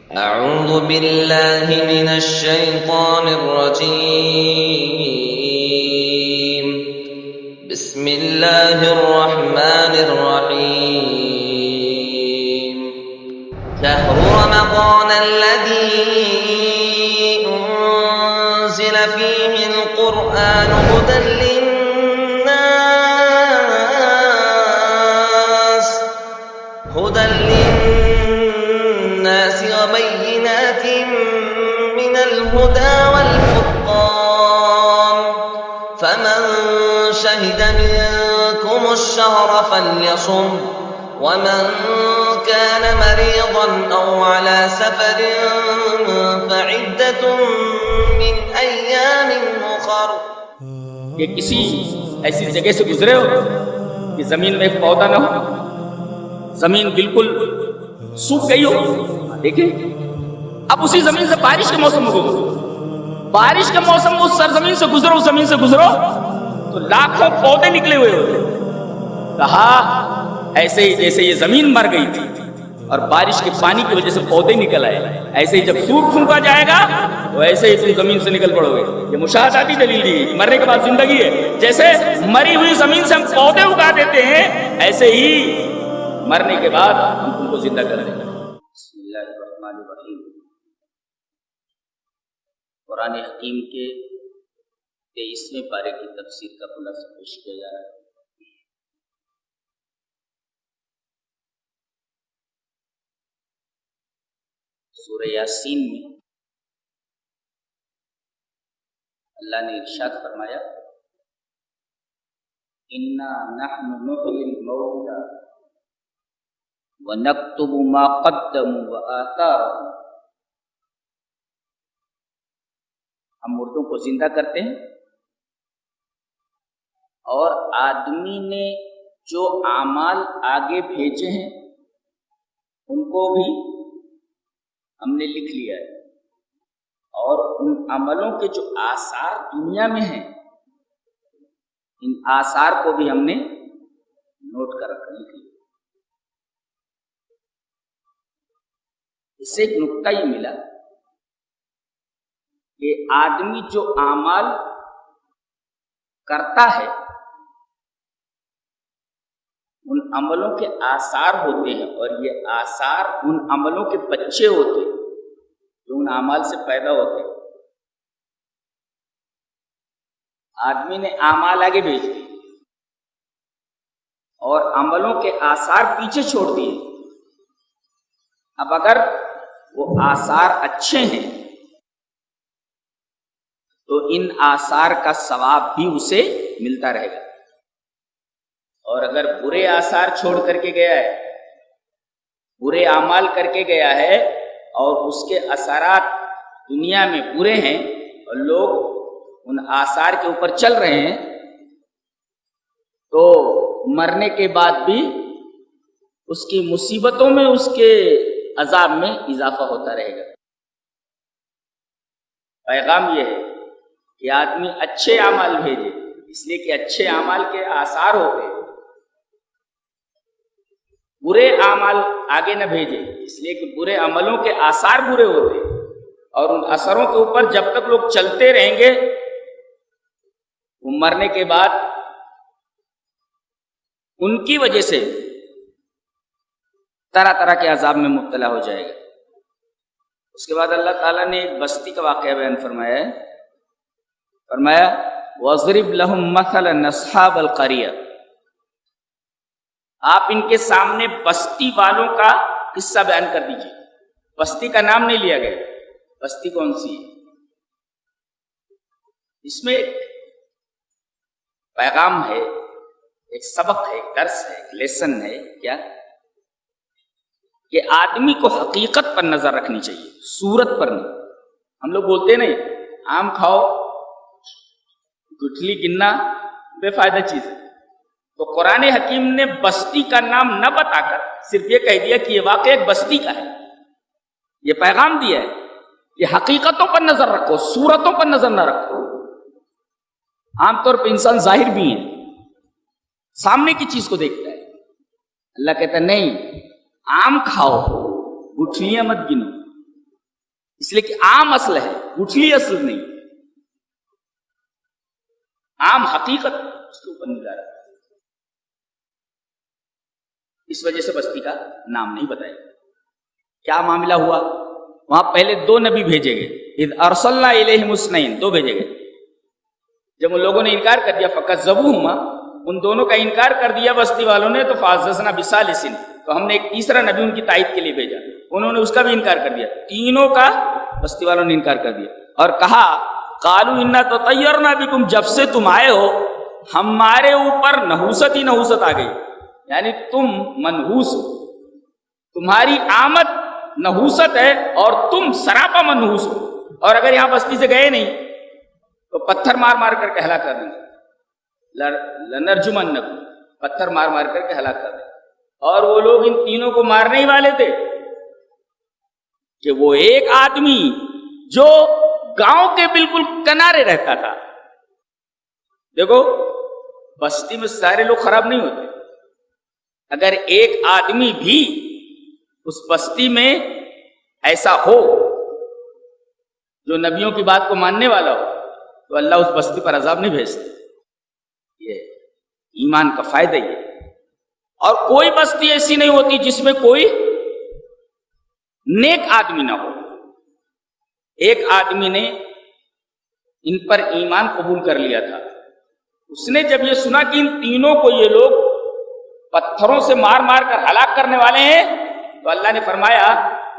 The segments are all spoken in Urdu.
أعوذ بالله من الشيطان الرجيم. بسم الله الرحمن الرحيم. شهر رمضان الذي أنزل فيه القرآن هدى للناس وبينات من الهدى والفرقان، فمن شهد منكم الشهر فليصم، ومن كان مريضا أو على سفر فعدة من أيام أخر. کہ کسی ایسی جگہ سے گزرے ہو کہ زمین میں ایک پودا نہ ہو، زمین بالکل سوکھ گئی ہو. دیکھیں اب اسی زمین سے بارش کا موسم ہو، بارش کا موسم اس سرزمین سے گزرو، اس زمین سے گزرو تو لاکھوں پودے نکلے ہوئے ہوتے. کہا ایسے ہی جیسے یہ زمین مر گئی تھی اور بارش کے پانی کی وجہ سے پودے نکل آئے، ایسے ہی جب سوکھ پھونکا جائے گا تو ایسے ہی تم زمین سے نکل پڑو گے. یہ مشاہداتی دلیل دی، مرنے کے بعد زندگی ہے. جیسے مری ہوئی زمین سے ہم پودے اگا دیتے ہیں، ایسے ہی مرنے کے بعد ہم تم کو زندہ کر دیں گے. بسم اللہ الرحمن الرحیم. قرآن حکیم کے 23ویں پارے کی تفسیر کا خلاصہ پیش کیا جا رہا ہے. سورہ یاسین میں اللہ نے ارشاد فرمایا اِنَّا نَحْنُ نُحْيِي الْمَوْتَىٰ وَنَكْتُبُ مَا قَدَّمُوا وَآثَارَهُمْ. ہم مردوں کو زندہ کرتے ہیں اور آدمی نے جو اعمال آگے بھیجے ہیں ان کو بھی ہم نے لکھ لیا ہے، اور ان عملوں کے جو آثار دنیا میں ہیں ان آثار کو بھی ہم نے نوٹ کر رکھنے کے لیے. اس سے ایک نقطہ یہ ملا کہ آدمی جو اعمال کرتا ہے ان عملوں کے آثار ہوتے ہیں، اور یہ آثار ان عملوں کے بچے ہوتے ہیں جو ان اعمال سے پیدا ہوتے ہیں. آدمی نے اعمال آگے بھیج دیے اور عملوں کے آثار پیچھے چھوڑ دیے. اب اگر وہ آثار اچھے ہیں تو ان آثار کا ثواب بھی اسے ملتا رہے گا، اور اگر برے آثار چھوڑ کر کے گیا ہے، برے اعمال کر کے گیا ہے اور اس کے اثرات دنیا میں برے ہیں اور لوگ ان آثار کے اوپر چل رہے ہیں، تو مرنے کے بعد بھی اس کی مصیبتوں میں، اس کے عذاب میں اضافہ ہوتا رہے گا. پیغام یہ ہے کہ آدمی اچھے اعمال بھیجے، اس لیے کہ اچھے اعمال کے آثار ہوتے ہیں. برے اعمال آگے نہ بھیجے، اس لیے کہ برے عملوں کے آثار برے ہوتے ہیں، اور ان اثروں کے اوپر جب تک لوگ چلتے رہیں گے وہ مرنے کے بعد ان کی وجہ سے طرح طرح کے عذاب میں مبتلا ہو جائے گا. اس کے بعد اللہ تعالیٰ نے ایک بستی کا واقعہ بیان فرمایا ہے. فرمایا وَاضْرِبْ لَهُمْ مَثَلًا أَصْحَابَ الْقَرْيَةِ. آپ ان کے سامنے بستی والوں کا قصہ بیان کر دیجیے. بستی کا نام نہیں لیا گیا، بستی کون سی ہے. اس میں ایک پیغام ہے، ایک سبق ہے، ایک درس ہے، ایک لیسن ہے. کیا کہ آدمی کو حقیقت پر نظر رکھنی چاہیے، صورت پر نہیں. ہم لوگ بولتے نہیں آم کھاؤ، گٹھلی گننا بے فائدہ چیز ہے. تو قرآن حکیم نے بستی کا نام نہ بتا کر صرف یہ کہہ دیا کہ یہ واقعہ ایک بستی کا ہے. یہ پیغام دیا ہے کہ حقیقتوں پر نظر رکھو، صورتوں پر نظر نہ رکھو. عام طور پہ انسان ظاہر بھی ہے، سامنے کی چیز کو دیکھتا ہے. اللہ کہتا ہے نہیں، آم کھاؤ، گٹھلیاں مت گنو. اس لیے کہ عام اصل ہے، گٹھلی اصل نہیں، عام حقیقت اس کے اوپر نہیں جا رہا، اس وجہ سے بستی کا نام نہیں بتایا۔ کیا معاملہ ہوا؟ وہاں پہلے 2 نبی بھیجے گئے، اذ ارسلنا الیہم اثنین، 2 بھیجے گئے۔ جب ان لوگوں نے انکار کر دیا فکذبوہما، ان دونوں کا انکار کر دیا بستی والوں نے، تو فعززنا بثالث، تو ہم نے ایک تیسرا نبی ان کی تائید کے لیے بھیجا، انہوں نے اس کا بھی انکار کر دیا، تینوں کا بستی والوں نے انکار کر دیا اور کہا قالوا انا تطیرنا بکم، جب سے تم آئے ہو ہمارے اوپر نحوست ہی نحوست آ گئی، یعنی تم منحوس ہو، تمہاری آمد نحوست ہے اور تم سراپا منحوس ہو، اور اگر یہاں بستی سے گئے نہیں تو پتھر مار مار کر کے ہلاک کر دیں گے، لنرجمنکم، پتھر مار مار کر کے ہلاک کر دیں گے۔ اور وہ لوگ ان تینوں کو مارنے ہی والے تھے کہ وہ ایک آدمی جو گاؤں کے بالکل کنارے رہتا تھا، دیکھو بستی میں سارے لوگ خراب نہیں ہوتے، اگر ایک آدمی بھی اس بستی میں ایسا ہو جو نبیوں کی بات کو ماننے والا ہو تو اللہ اس بستی پر عذاب نہیں بھیجتا، یہ ایمان کا فائدہ ہی ہے۔ اور کوئی بستی ایسی نہیں ہوتی جس میں کوئی نیک آدمی نہ ہو۔ ایک آدمی نے ان پر ایمان قبول کر لیا تھا، اس نے جب یہ سنا کہ ان تینوں کو یہ لوگ پتھروں سے مار مار کر ہلاک کرنے والے ہیں تو اللہ نے فرمایا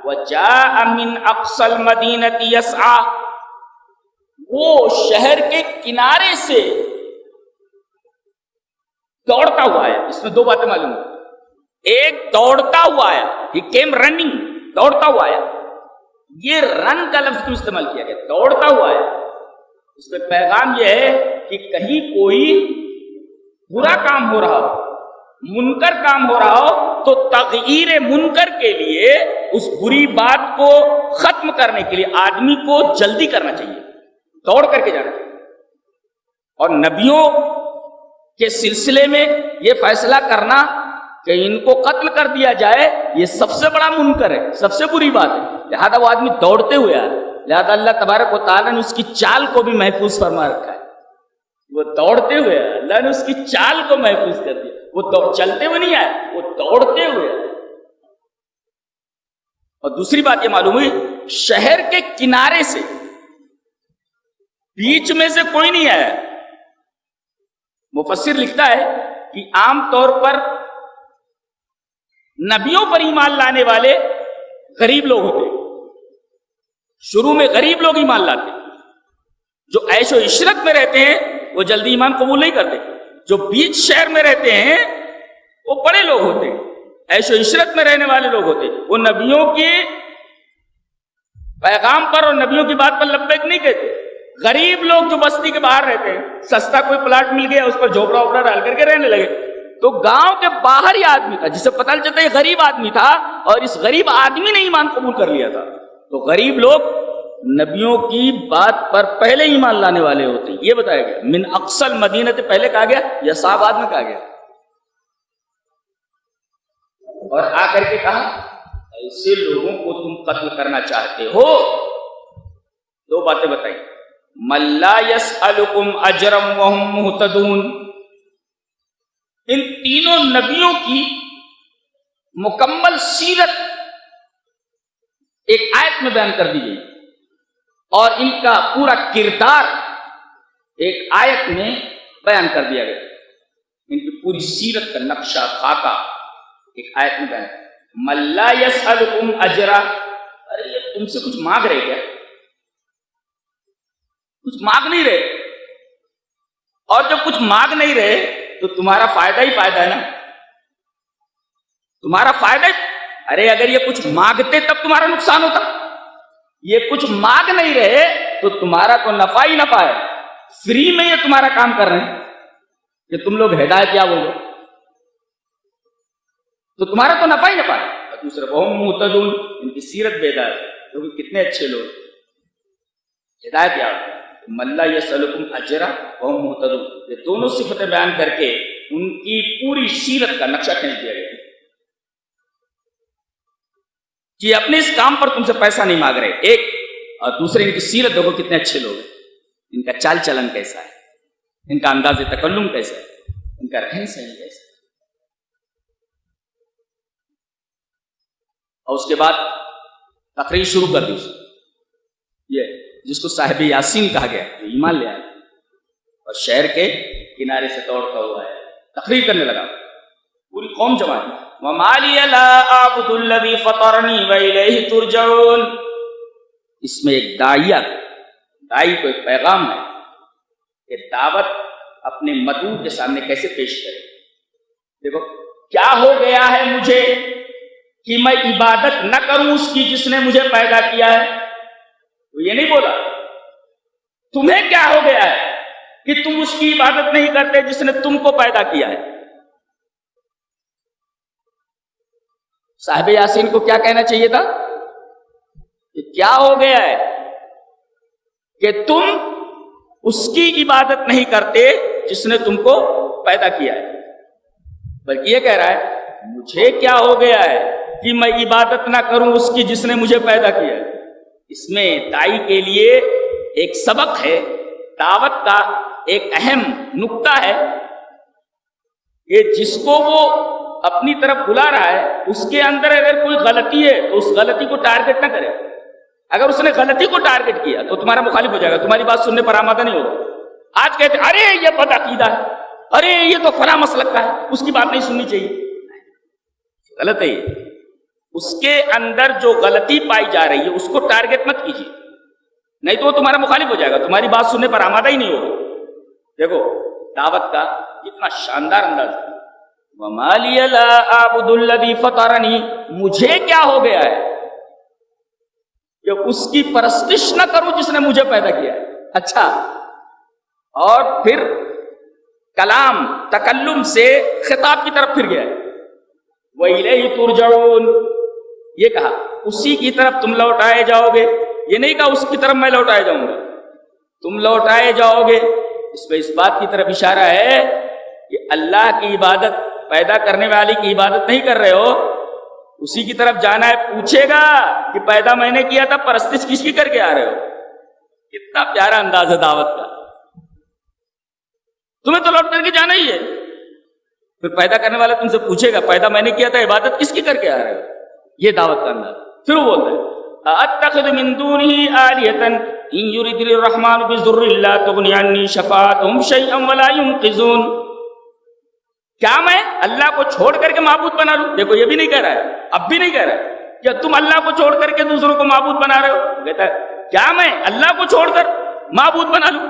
وَجَاءَ مِنْ أَقْصَى الْمَدِينَةِ يَسْعَى، وہ شہر کے کنارے سے دوڑتا ہوا آیا۔ اس میں 2 باتیں معلوم ہیں، ایک دوڑتا ہوا آیا، he came running، دوڑتا ہوا آیا، یہ رن کا لفظ کیوں استعمال کیا گیا؟ دوڑتا ہوا آیا، اس میں پیغام یہ ہے کہ کہیں کوئی برا کام ہو رہا ہو، منکر کام ہو رہا ہو تو تغییر منکر کے لیے، اس بری بات کو ختم کرنے کے لیے آدمی کو جلدی کرنا چاہیے، دوڑ کر کے جانا چاہیے۔ اور نبیوں کے سلسلے میں یہ فیصلہ کرنا کہ ان کو قتل کر دیا جائے، یہ سب سے بڑا منکر ہے، سب سے بری بات ہے، لہذا وہ آدمی دوڑتے ہوئے آیا، لہذا اللہ تبارک و تعالیٰ نے اس کی چال کو بھی محفوظ فرما رکھا ہے، وہ دوڑتے ہوئے آیا، اللہ نے اس کی چال کو محفوظ کر دیا، وہ چلتے ہوئے نہیں آئے، وہ دوڑتے ہوئے آئے۔ اور دوسری بات یہ معلوم ہوئی شہر کے کنارے سے، بیچ میں سے کوئی نہیں آیا۔ مفسر لکھتا ہے کہ عام طور پر نبیوں پر ایمان لانے والے غریب لوگ ہوتے، شروع میں غریب لوگ ایمان لاتے، جو عیش و عشرت میں رہتے ہیں وہ جلدی ایمان قبول نہیں کرتے، جو بیچ شہر میں رہتے ہیں وہ بڑے لوگ ہوتے ہیں، عیش و عشرت میں رہنے والے لوگ ہوتے، وہ نبیوں کے پیغام پر اور نبیوں کی بات پر لبیک نہیں کہتے۔ غریب لوگ جو بستی کے باہر رہتے ہیں، سستا کوئی پلاٹ مل گیا اس پر جھوپڑا وپڑا ڈال کر کے رہنے لگے، تو گاؤں کے باہر ہی آدمی تھا جسے پتہ چلتا ہے یہ غریب آدمی تھا، اور اس غریب آدمی نے ایمان قبول کر لیا تھا، تو غریب لوگ نبیوں کی بات پر پہلے ایمان لانے والے ہوتے ہیں، یہ بتایا گیا۔ من اقصى المدینہ سے پہلے کہا گیا یا صحابہ میں کہا گیا، اور آ کر کے کہا ایسے لوگوں کو تم قتل کرنا چاہتے ہو، 2 باتیں بتائی، من لا يسألكم اجرا وهم مهتدون، ان تینوں نبیوں کی مکمل سیرت ایک آیت میں بیان کر دی گئی، اور ان کا پورا کردار ایک آیت میں بیان کر دیا گیا، ان کی پوری سیرت کا نقشہ خاکہ ایک آیت میں بیان۔ من لا يسألكم اجرا، ارے یہ تم سے کچھ مانگ رہے کیا؟ کچھ مانگ نہیں رہے، اور جب کچھ مانگ نہیں رہے تو تمہارا فائدہ ہی فائدہ ہے نا، تمہارا فائدہ ہی، ارے اگر یہ کچھ مانگتے تب تمہارا نقصان ہوتا، یہ کچھ مانگ نہیں رہے تو تمہارا تو نفع ہی نفع ہے، فری میں یہ تمہارا کام کر رہے ہیں کہ تم لوگ ہدایت یاب ہو گئے، تو تمہارا تو نفع ہی نفع ہے۔ اور دوسرا وہم مہتدون، ان کی سیرت بیدار ہے، کیونکہ کتنے اچھے لوگ ہدایت یاب، من لا یسألکم اجرا وہم مہتدون، یہ دونوں صفتیں بیان کر کے ان کی پوری سیرت کا نقشہ کھینچ دیا گیا کہ اپنے اس کام پر تم سے پیسہ نہیں مانگ رہے، ایک اور دوسرے ان کی سیرت دیکھو کتنے اچھے لوگ ہیں، ان کا چال چلن کیسا ہے، ان کا انداز تکلم کیسا ہے، ان کا رہن سہن کیسا ہے۔ اور اس کے بعد تقریر شروع کر دی، یہ جس کو صاحب یاسین کہا گیا، جو ایمان لے آئے اور شہر کے کنارے سے دوڑتا ہوا ہے، تقریر کرنے لگا، پوری قوم جمع ہے۔ وَمَا لِيَ لَا أَعْبُدُ الَّذِي فَطَرَنِي وَإِلَيْهِ تُرْجَعُونَ۔ اس میں ایک دائی کو ایک پیغام ہے کہ دعوت اپنے مدعو کے سامنے کیسے پیش کرے۔ دیکھو کیا ہو گیا ہے مجھے کہ میں عبادت نہ کروں اس کی جس نے مجھے پیدا کیا ہے؟ وہ یہ نہیں بولا تمہیں کیا ہو گیا ہے کہ تم اس کی عبادت نہیں کرتے جس نے تم کو پیدا کیا ہے۔ صاحب یاسین کو کیا کہنا چاہیے تھا کہ کیا ہو گیا ہے کہ تم اس کی عبادت نہیں کرتے جس نے تم کو پیدا کیا ہے، بلکہ یہ کہہ رہا ہے مجھے کیا ہو گیا ہے کہ میں عبادت نہ کروں اس کی جس نے مجھے پیدا کیا ہے۔ اس میں دائی کے لیے ایک سبق ہے، دعوت کا ایک اہم نقطہ ہے کہ جس کو وہ اپنی طرف بلا رہا ہے اس کے اندر اگر کوئی غلطی ہے تو اس غلطی کو ٹارگٹ نہ کرے۔ اگر اس نے غلطی کو ٹارگٹ کیا تو تمہارا مخالف ہو جائے گا، تمہاری بات سننے پر آمادہ نہیں ہوگا۔ آج کہتے ارے یہ بد عقیدہ ہے، ارے یہ تو فلاں مسلک کا ہے، اس کی بات نہیں سننی چاہیے، غلط ہے یہ۔ اس کے اندر جو غلطی پائی جا رہی ہے اس کو ٹارگٹ مت کیجیے، نہیں تو وہ تمہارا مخالف ہو جائے گا، تمہاری بات سننے پر آمادہ ہی نہیں ہوگا۔ دیکھو دعوت کا کتنا شاندار انداز ہے۔ وَمَا لِيَ لَا أَعْبُدُ الَّذِي فَطَرَنِي، مجھے کیا ہو گیا ہے کہ اس کی پرستش نہ کروں جس نے مجھے پیدا کیا ہے۔ اچھا، اور پھر کلام تکلم سے خطاب کی طرف پھر گیا ہے، وَإِلَيْهِ تُرْجَعُونَ، یہ کہا اسی کی طرف تم لوٹائے جاؤ گے، یہ نہیں کہا اس کی طرف میں لوٹائے جاؤں گا، تم لوٹائے جاؤ گے۔ اس پہ اس بات کی طرف اشارہ ہے کہ اللہ کی عبادت، پیدا کرنے والی کی عبادت نہیں کر رہے ہو، اسی کی طرف جانا ہے۔ پوچھے گا کہ پیدا میں نے کیا تھا، پرستش کس کی کر کے آ رہے ہو؟ کتنا پیارا انداز ہے دعوت کا۔ تمہیں تو لوٹ کر کے جانا ہی ہے، پھر پیدا کرنے والا تم سے پوچھے گا پیدا میں نے کیا تھا، عبادت کس کی کر کے آ رہے ہو؟ یہ دعوت کا انداز۔ پھر وہ بولتا ہے أَأَتَّخِذُ مِن دُونِهِ آلِهَةً إِن يُرِدْنِ الرَّحْمَنُ بِضُرٍّ لَّا تُغْنِ عَنِّي شَفَاعَتُهُمْ شَيْئًا وَلَا يُنقِذُونَ، کیا میں اللہ کو چھوڑ کر کے معبود بنا لوں؟ دیکھو یہ بھی نہیں کہہ رہا ہے، اب بھی نہیں کہہ رہا ہے کہ تم اللہ کو چھوڑ کر کے دوسروں کو معبود بنا رہے ہو، کہتا ہے کیا میں اللہ کو چھوڑ کر معبود بنا لوں؟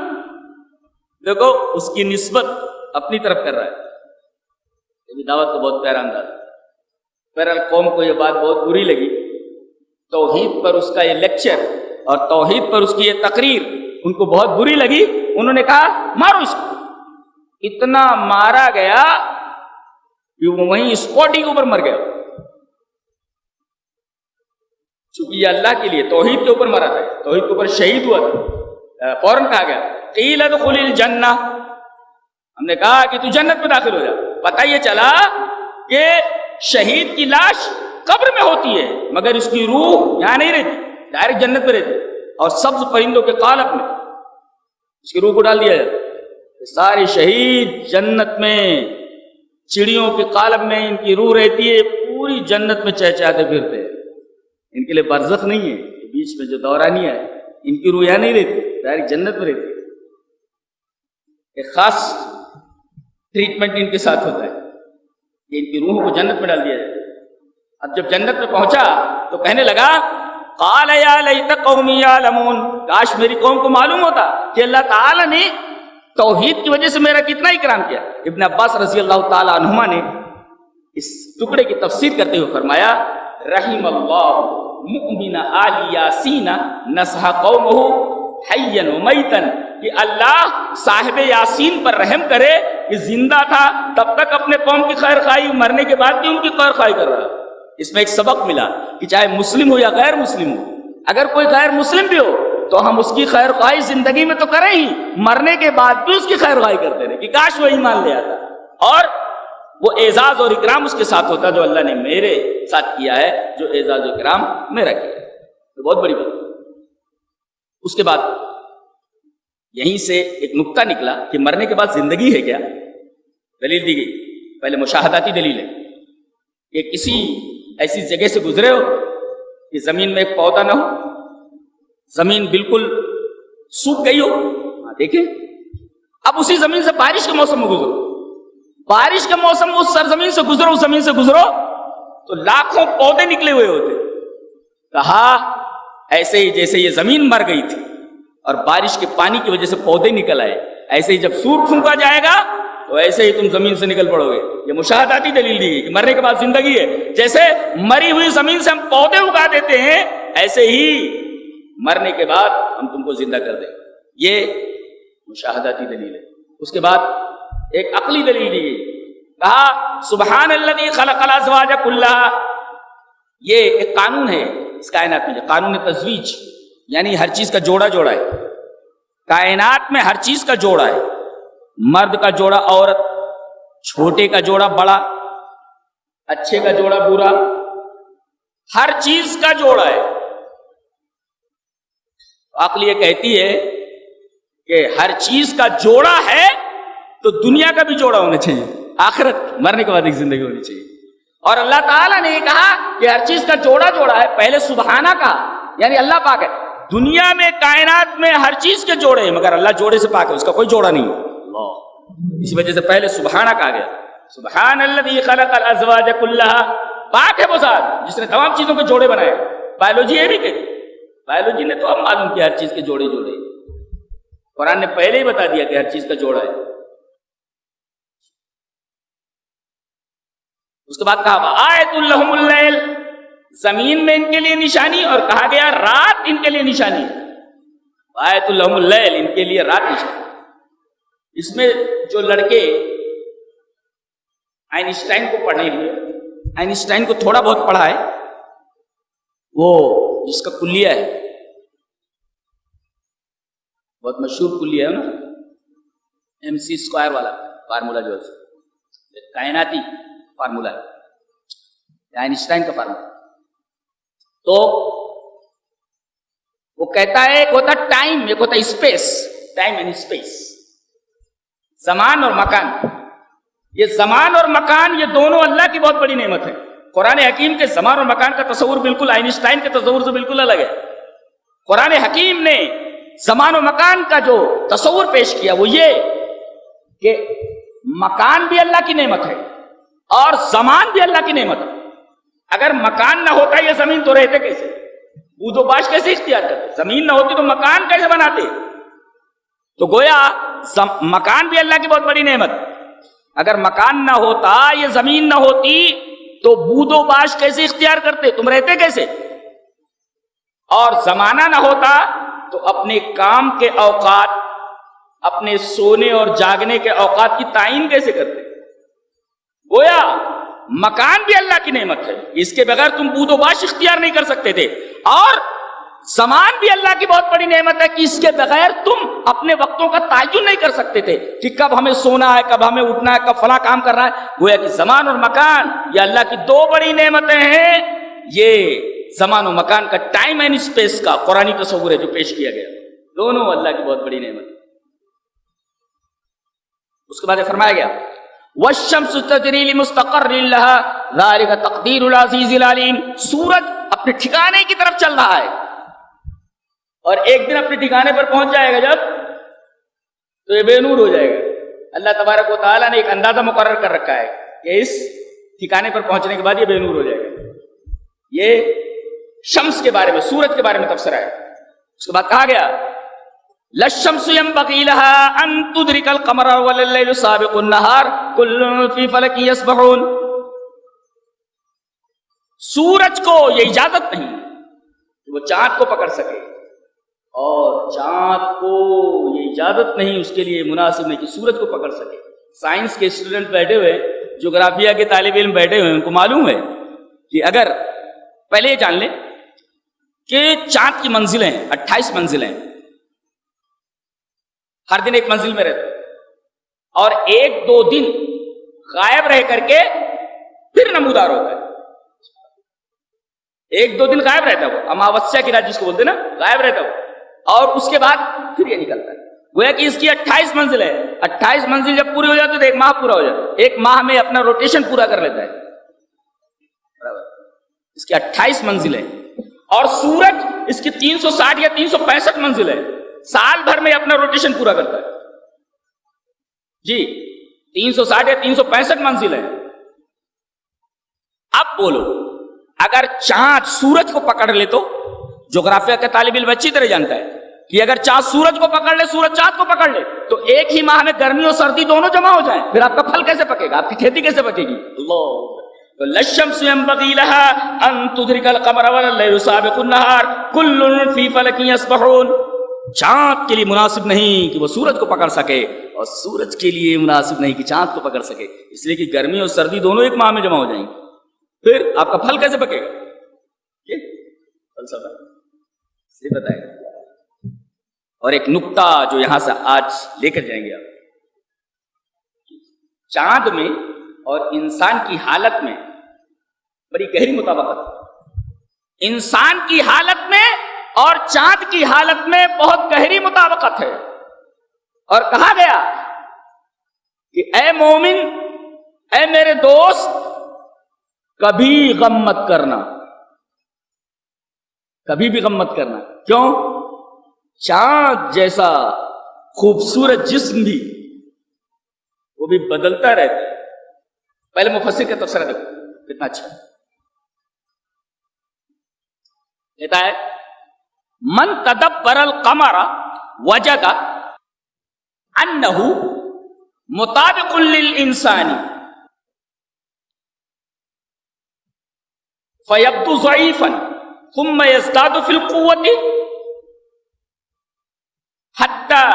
دیکھو اس کی نسبت اپنی طرف کر رہا ہے۔ یہ بھی دعوت کا بہت پیارا انداز ہے۔ بہرحال قوم کو یہ بات بہت بری لگی، توحید پر اس کا یہ لیکچر اور توحید پر اس کی یہ تقریر ان کو بہت بری لگی۔ انہوں نے کہا مارو اس کو۔ اتنا مارا گیا کہ وہ وہیں اسپاٹی کے اوپر مر گیا، چونکہ یہ اللہ کے لیے توحید کے اوپر مرا تھا، توحید کے اوپر شہید ہوا تھا۔ فوراً کہا گیا قیل ادخل الجنہ، ہم نے کہا کہ تو جنت میں داخل ہو جا۔ پتہ یہ چلا کہ شہید کی لاش قبر میں ہوتی ہے مگر اس کی روح یہاں نہیں رہتی، ڈائریکٹ جنت میں رہتی، اور سبز پرندوں کے قالب میں اس کی روح کو ڈال دیا جاتا۔ سارے شہید جنت میں چڑیوں کے قالب میں ان کی روح رہتی ہے، پوری جنت میں چہچہاتے پھرتے ہیں۔ ان کے لیے برزخ نہیں ہے، بیچ میں جو دورانیہ ہے، ان کی روح یہاں نہیں رہتی، ڈائریکٹ جنت میں رہتی ہے۔ ایک خاص ٹریٹمنٹ ان کے ساتھ ہوتا ہے کہ ان کی روح کو جنت میں ڈال دیا جائے۔ اب جب جنت میں پہنچا تو کہنے لگا قال یا لیت قومی یعلمون، کاش میری قوم کو معلوم ہوتا کہ اللہ تعالی نے توحید کی وجہ سے میرا کتنا اکرام کیا۔ ابن عباس رضی اللہ تعالی عنہما نے اس ٹکڑے کی تفسیر کرتے ہوئے فرمایا رحم اللہ مؤمن آل یاسین نصح قومہ حیا ومیتا، کہ اللہ صاحب یاسین پر رحم کرے کہ زندہ تھا تب تک اپنے قوم کی خیر خواہی، مرنے کے بعد بھی ان کی خیر خواہی کر رہا ہے۔ اس میں ایک سبق ملا کہ چاہے مسلم ہو یا غیر مسلم ہو، اگر کوئی غیر مسلم بھی ہو تو ہم اس کی خیر خواہی زندگی میں تو کریں ہی، مرنے کے بعد بھی اس کی خیر خواہی کرتے رہے کہ کاش وہ ایمان لے آتا، اور وہ اعزاز اور اکرام اس کے ساتھ ہوتا جو اللہ نے میرے ساتھ کیا ہے، جو اعزاز و اکرام میرا کیا ہے۔ تو بہت بڑی بات۔ اس کے بعد یہیں سے ایک نقطہ نکلا کہ مرنے کے بعد زندگی ہے کیا. دلیل دی گئی. پہلے مشاہداتی دلیل ہے کہ کسی ایسی جگہ سے گزرے ہو کہ زمین میں ایک پودا نہ ہو, زمین بالکل سوکھ گئی ہو. دیکھیں اب اسی زمین سے بارش کے موسم میں گزرو, بارش کے موسم میں اس سرزمین سے گزرو, اس زمین سے گزرو تو لاکھوں پودے نکلے ہوئے ہوتے. کہا ایسے ہی جیسے یہ زمین مر گئی تھی اور بارش کے پانی کی وجہ سے پودے نکل آئے, ایسے ہی جب سور پھونکا جائے گا تو ایسے ہی تم زمین سے نکل پڑو گے. یہ مشاہداتی دلیل دی گئی کہ مرنے کے بعد زندگی ہے. جیسے مری ہوئی زمین سے ہم پودے اگا دیتے ہیں, ایسے ہی مرنے کے بعد ہم تم کو زندہ کر دیں گے. یہ مشاہداتی دلیل ہے. اس کے بعد ایک عقلی دلیل دی گئی. کہا سبحان الذی خلق الازواج کلھا. یہ ایک قانون ہے اس کائنات میں, قانون تزویج, یعنی ہر چیز کا جوڑا جوڑا ہے. کائنات میں ہر چیز کا جوڑا ہے. مرد کا جوڑا عورت, چھوٹے کا جوڑا بڑا, اچھے کا جوڑا برا, ہر چیز کا جوڑا ہے. عقل یہ کہتی ہے کہ ہر چیز کا جوڑا ہے تو دنیا کا بھی جوڑا ہونا چاہیے, آخرت مرنے کے بعد ایک زندگی ہونی چاہیے. اور اللہ تعالیٰ نے یہ کہا کہ ہر چیز کا جوڑا جوڑا ہے. پہلے سبحانہ کا یعنی اللہ پاک ہے. دنیا میں کائنات میں ہر چیز کے جوڑے ہیں مگر اللہ جوڑے سے پاک ہے, اس کا کوئی جوڑا نہیں ہے. اسی وجہ سے پہلے سبحانہ کہا گیا. سبحان الذی خلق الازواج کلھا. پاک ہے وہ ذات جس نے تمام چیزوں کے جوڑے بنائے. بایولوجی یہ بھی کہتی, بایولوجی نے تو اب معلوم کیا ہر چیز کے جوڑے جوڑے. قرآن نے پہلے ہی بتا دیا کہ ہر چیز کا جوڑا ہے. اس کے بعد کہا آیۃ لہم اللیل, زمین میں ان کے لیے نشانی, اور کہا گیا رات ان کے لیے نشانی ہے. آیۃ لہم اللیل, ان کے لیے رات نشانی. اس میں جو لڑکے آئنسٹائن کو پڑھے ہوئے, آئنسٹائن کو تھوڑا بہت پڑھا ہے, وہ جس کا کلیہ ہے بہت مشہور کلیہ ہے نا, MC² والا فارمولا جو ہے کائناتی فارمولا ہے, آئنسٹائن کا فارمولا. تو وہ کہتا ہے ایک ہوتا ٹائم, ایک ہوتا اسپیس. ٹائم اینڈ اسپیس, زمان اور مکان. یہ زمان اور مکان یہ دونوں اللہ کی بہت بڑی نعمت ہے. قرآن حکیم کے زمان اور مکان کا تصور بالکل آئنسٹائن کے تصور سے بالکل الگ ہے. قرآن حکیم نے زمان و مکان کا جو تصور پیش کیا وہ یہ کہ مکان بھی اللہ کی نعمت ہے اور زمان بھی اللہ کی نعمت ہے. اگر مکان نہ ہوتا یہ زمین تو رہتے کیسے, بود و باش کیسے اختیار کرتے, زمین نہ ہوتی تو مکان کیسے بناتے. تو گویا مکان بھی اللہ کی بہت بڑی نعمت. اگر مکان نہ ہوتا, یہ زمین نہ ہوتی تو بود و باش کیسے اختیار کرتے, تم رہتے کیسے. اور زمانہ نہ ہوتا تو اپنے کام کے اوقات, اپنے سونے اور جاگنے کے اوقات کی تعین کیسے کرتے. گویا مکان بھی اللہ کی نعمت ہے, اس کے بغیر تم بود و باش اختیار نہیں کر سکتے تھے. اور زمان بھی اللہ کی بہت بڑی نعمت ہے کہ اس کے بغیر تم اپنے وقتوں کا تعین نہیں کر سکتے تھے کہ کب ہمیں سونا ہے, کب ہمیں اٹھنا ہے, کب فلاں کام کرنا ہے. گویا کہ زمان اور مکان یہ اللہ کی دو بڑی نعمتیں ہیں. یہ زمان و مکان کا ٹائم اینڈ اسپیس کا قرآنی تصور ہے جو پیش کیا گیا, دونوں اللہ کی بہت بڑی نعمت. اس کے بعد فرمایا گیا والشمس تجری لمستقر لها ذلك تقدیر العزیز العلیم. سورج اپنے ٹھکانے کی طرف چل رہا ہے اور ایک دن اپنے ٹھکانے پر پہنچ جائے گا جب, تو یہ بے نور ہو جائے گا. اللہ تبارک و تعالیٰ نے ایک اندازہ مقرر کر رکھا ہے کہ اس ٹھکانے پر پہنچنے کے بعد یہ بے نور ہو جائے گا. یہ شمس کے بارے میں, سورج کے بارے میں تبصرہ ہے. اس کے بعد کہا گیا للشمس ينبغي لها ان تدرك القمر ولا الليل سابق النهار كل في فلك يسبحون. سورج کو یہ اجازت نہیں کہ وہ چاند کو پکڑ سکے, اور چاند کو یہ اجازت نہیں, اس کے لیے مناسب نہیں کہ سورج کو پکڑ سکے. سائنس کے اسٹوڈنٹ بیٹھے ہوئے, جغرافیہ کے طالب علم بیٹھے ہوئے, ان کو معلوم ہے کہ اگر پہلے یہ جان لیں کہ چاند کی منزلیں 28 منزلیں, ہر دن ایک منزل میں رہتا ہے, اور 1-2 دن غائب رہ کر کے پھر نمودار ہوتا ہے. 1-2 دن غائب رہتا ہے وہ, اماوسیا کی رات جس کو بولتے ہیں نا, غائب رہتا ہے وہ. اور اس کے بعد پھر یہ نکلتا ہے. گویا کہ اس کی 28 منزل ہے. 28 منزل جب پوری ہو جاتی ہے تو 1 ماہ پورا ہو جاتا ہے. 1 ماہ میں اپنا روٹیشن پورا کر لیتا ہے. اس کی 28 منزل ہے. اور سورج اس کی 360 یا 365 منزل ہے. سال بھر میں اپنا روٹیشن پورا کرتا ہے. جی 360 یا 365 منزل ہے. اب بولو اگر چاند سورج کو پکڑ لے تو جغرافیہ کا طالب علم اچھی طرح جانتا ہے کہ اگر چاند سورج کو پکڑ لے, سورج چاند کو پکڑ لے, تو ایک ہی ماہ میں گرمی اور سردی دونوں جمع ہو جائیں, پھر آپ کا پھل کیسے پکے گا, آپ کی کھیتی کیسے پکے گی؟ اللہ للشمس ينبغي لها ان تدرك القمر والليل سابق النهار كل في فلك يسبحون. چاند کے لیے مناسب نہیں کہ وہ سورج کو پکڑ سکے اور سورج کے لیے مناسب نہیں کہ چاند کو پکڑ سکے, اس لیے کہ گرمی اور سردی دونوں ایک ماہ میں جمع ہو جائیں گی, پھر آپ کا پھل کیسے پکے گا؟ یہ فلسفہ سے بتائے گا. اور ایک نکتہ جو یہاں سے آج لے کر جائیں گے آپ, چاند میں اور انسان کی حالت میں بڑی گہری مطابقت ہے. انسان کی حالت میں اور چاند کی حالت میں بہت گہری مطابقت ہے. اور کہا گیا کہ اے مومن, اے میرے دوست, کبھی غم مت کرنا, کبھی بھی غم مت کرنا. کیوں؟ چاند جیسا خوبصورت جسم بھی وہ بھی بدلتا رہتا ہے. پہلے مفسر کا تفسیر دیکھو کتنا اچھا کہتا ہے, من تدبر القمر وجد انه مطابق للانسان فيبدو ضعيفا ثم يزداد في القوة حتى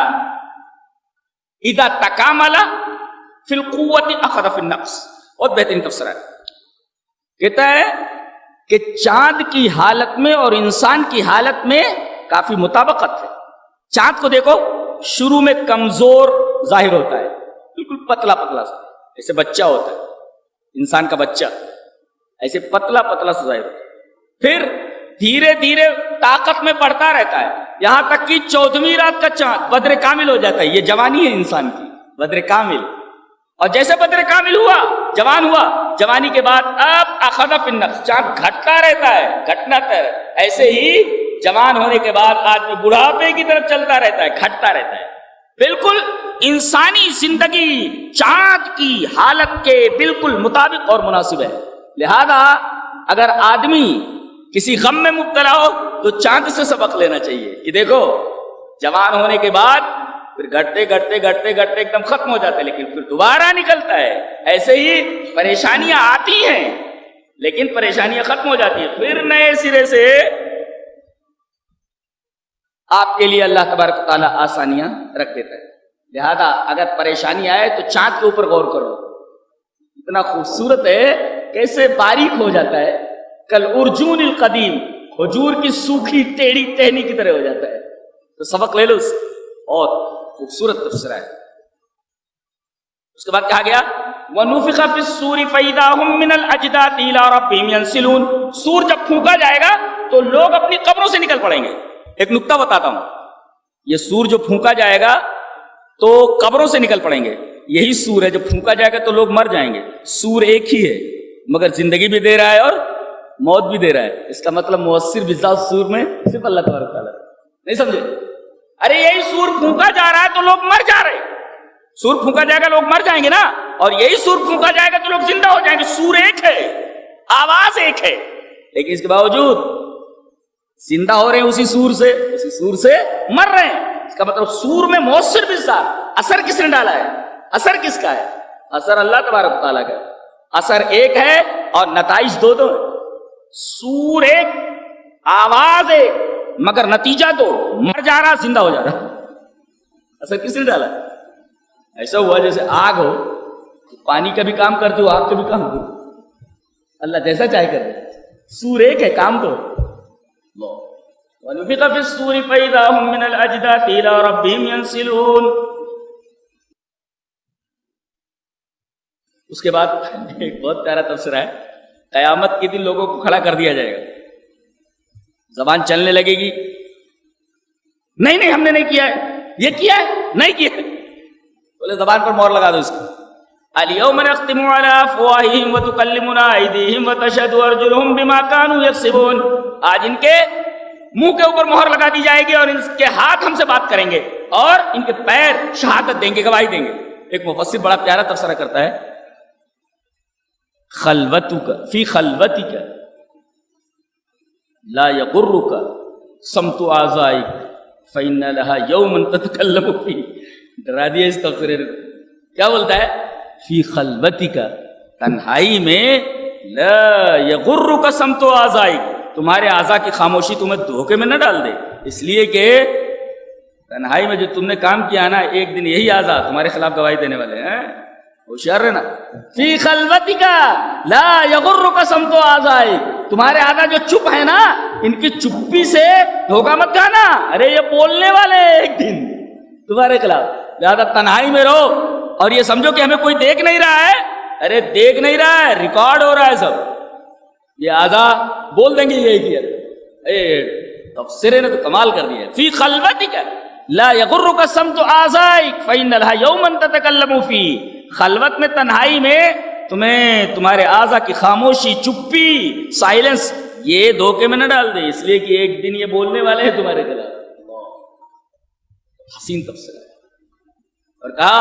اذا تكامل في القوة اخذ في النقص. بہت بہترین تفسیر ہے. کہتا ہے کہ چاند کی حالت میں اور انسان کی حالت میں کافی مطابقت ہے. چاند کو دیکھو, شروع میں کمزور ظاہر ہوتا ہے, بالکل پتلا پتلا سا, ایسے بچہ ہوتا ہے, انسان کا بچہ ایسے پتلا پتلا سا ظاہر ہوتا ہے. پھر دھیرے دھیرے طاقت میں بڑھتا رہتا ہے, یہاں تک کہ 14ویں رات کا چاند بدر کامل ہو جاتا ہے. یہ جوانی ہے انسان کی, بدر کامل. اور جیسے بدر کامل ہوا, جوان ہوا, جوانی کے بعد اب اخذ فی النقص, چاند گھٹتا رہتا ہے, گھٹنا ہے. ایسے ہی جوان ہونے کے بعد آدمی بڑھاپے کی طرف چلتا رہتا ہے, گھٹتا رہتا ہے. بالکل انسانی زندگی چاند کی حالت کے بالکل مطابق اور مناسب ہے. لہذا اگر آدمی کسی غم میں مبتلا ہو تو چاند سے سبق لینا چاہیے کہ دیکھو جوان ہونے کے بعد پھر گھٹتے گھٹتے گھٹتے گھٹتے ایک دم ختم ہو جاتا ہے, لیکن پھر دوبارہ نکلتا ہے. ایسے ہی پریشانیاں آتی ہیں لیکن پریشانیاں ختم ہو جاتی ہیں, پھر نئے سرے سے آپ کے لیے اللہ تبارک و تعالیٰ آسانیاں رکھ دیتا ہے. لہذا اگر پریشانی آئے تو چاند کے اوپر غور کرو, اتنا خوبصورت ہے, کیسے باریک ہو جاتا ہے, کل ارجون القدیم, کھجور کی سوکھی ٹیڑھی ٹہنی کی طرح ہو جاتا ہے. تو سبق لے لو اس, اور خوبصورت تفسیر ہے. اس کے بعد کہا گیا وَنُفِخَ فِي الصُّورِ فَإِذَا هُم مِّنَ الْأَجْدَاثِ إِلَىٰ رَبِّهِمْ يَنسِلُونَ. سور جب پھونکا جائے گا تو لوگ اپنی قبروں سے نکل پڑیں گے. ایک نکتہ بتاتا ہوں, یہ سور جو پھونکا جائے گا تو قبروں سے نکل پڑیں گے. یہی سور ہے, جب پھونکا جائے گا تو لوگ مر جائیں گے. سور ایک ہی ہے مگر زندگی بھی دے رہا ہے اور موت بھی دے رہا ہے. اس کا مطلب مؤثر بذات سور میں صرف اللہ تبارک و تعالیٰ. نہیں سمجھے؟ ارے یہی سور پھونکا جا رہا ہے تو لوگ مر جا رہے ہیں. سور پھونکا جائے گا لوگ مر جائیں گے نا, اور یہی سور پھونکا جائے گا تو لوگ زندہ ہو جائیں گے. سور ایک ہے, آواز ایک ہے, لیکن اس کے باوجود زندہ ہو رہے ہیں اسی سور سے مر رہے ہیں. اس کا مطلب سور میں مؤثر بذات. اثر کس نے ڈالا ہے؟ اثر کس کا ہے؟ اثر اللہ تبارک و تعالیٰ کا. اثر ایک ہے اور نتائج دو ہے. سور ایک, آواز ایک, مگر نتیجہ دو, مر جا رہا زندہ ہو جا رہا. اثر کس نے ڈالا؟ ایسا ہوا جیسے آگ ہو, پانی کا بھی کام کرتے ہو, آگ کا بھی کام کرتے ہو, اللہ جیسا چاہے کر دے. سور ایک ہے, کام دو. وَنُفِخَ فِي الصُّورِ فَإِذَا هُم مِّنَ الْأَجْدَاثِ إِلَىٰ رَبِّهِمْ يَنسِلُونَ. اس کے بعد ایک بہت پیارا تفسیر ہے, قیامت کے دن لوگوں کو کھڑا کر دیا جائے گا, زبان چلنے لگے گی, نہیں ہم نے نہیں کیا ہے. یہ کیا ہے؟ نہیں کیا ہے. بولے زبان پر مور لگا دو اس کو. اليوم نختم على افواههم وتكلمنا ايديهم وتشهد ارجلهم بما كانوا يكسبون. آج ان کے منہ کے اوپر مہر لگا دی جائے گی اور ان کے ہاتھ ہم سے بات کریں گے اور ان کے پیر شہادت دیں گے, گواہی دیں گے. ایک مفسر بڑا پیارا تفسیرہ کرتا ہے, خلوتک فی خلوتک لا یغرک صمت اعضائک فإن لها یوما تتکلم فیہ. ڈرا دیا اس تفسیر نے. کیا بولتا ہے؟ فی خلوتک, تنہائی میں, لا یغرک صمت اعضائک, تمہارے اعضاء کی خاموشی تمہیں دھوکے میں نہ ڈال دے. اس لیے کہ تنہائی میں جو تم نے کام کیا نا, ایک دن یہی اعضاء تمہارے خلاف گواہی دینے والے ہیں. ہوشیار رہنا. فی خلوتک لا یغرک صمت اعضائک, تمہارے اعضاء جو چپ ہیں نا, ان کی چپی سے دھوکہ مت کھانا. ارے یہ بولنے والے ایک دن تمہارے خلاف. لہٰذا تنہائی میں رہو اور یہ سمجھو کہ ہمیں کوئی دیکھ نہیں رہا ہے. ارے دیکھ نہیں رہا ہے, ریکارڈ ہو رہا ہے سب. یہ اعضاء بول دیں گے یہی کیا. تفسیرے نے تو کمال کر دیا. فی خلوتک لا یغرک صمت اعضائک فإن لها یوما تتکلم فیہ. خلوت میں, تنہائی میں تمہیں تمہارے اعضاء کی خاموشی, چپی, سائلنس یہ دھوکے میں نہ ڈال دے, اس لیے کہ ایک دن یہ بولنے والے ہیں تمہارے خلاف. حسین تفسیر. اور کہا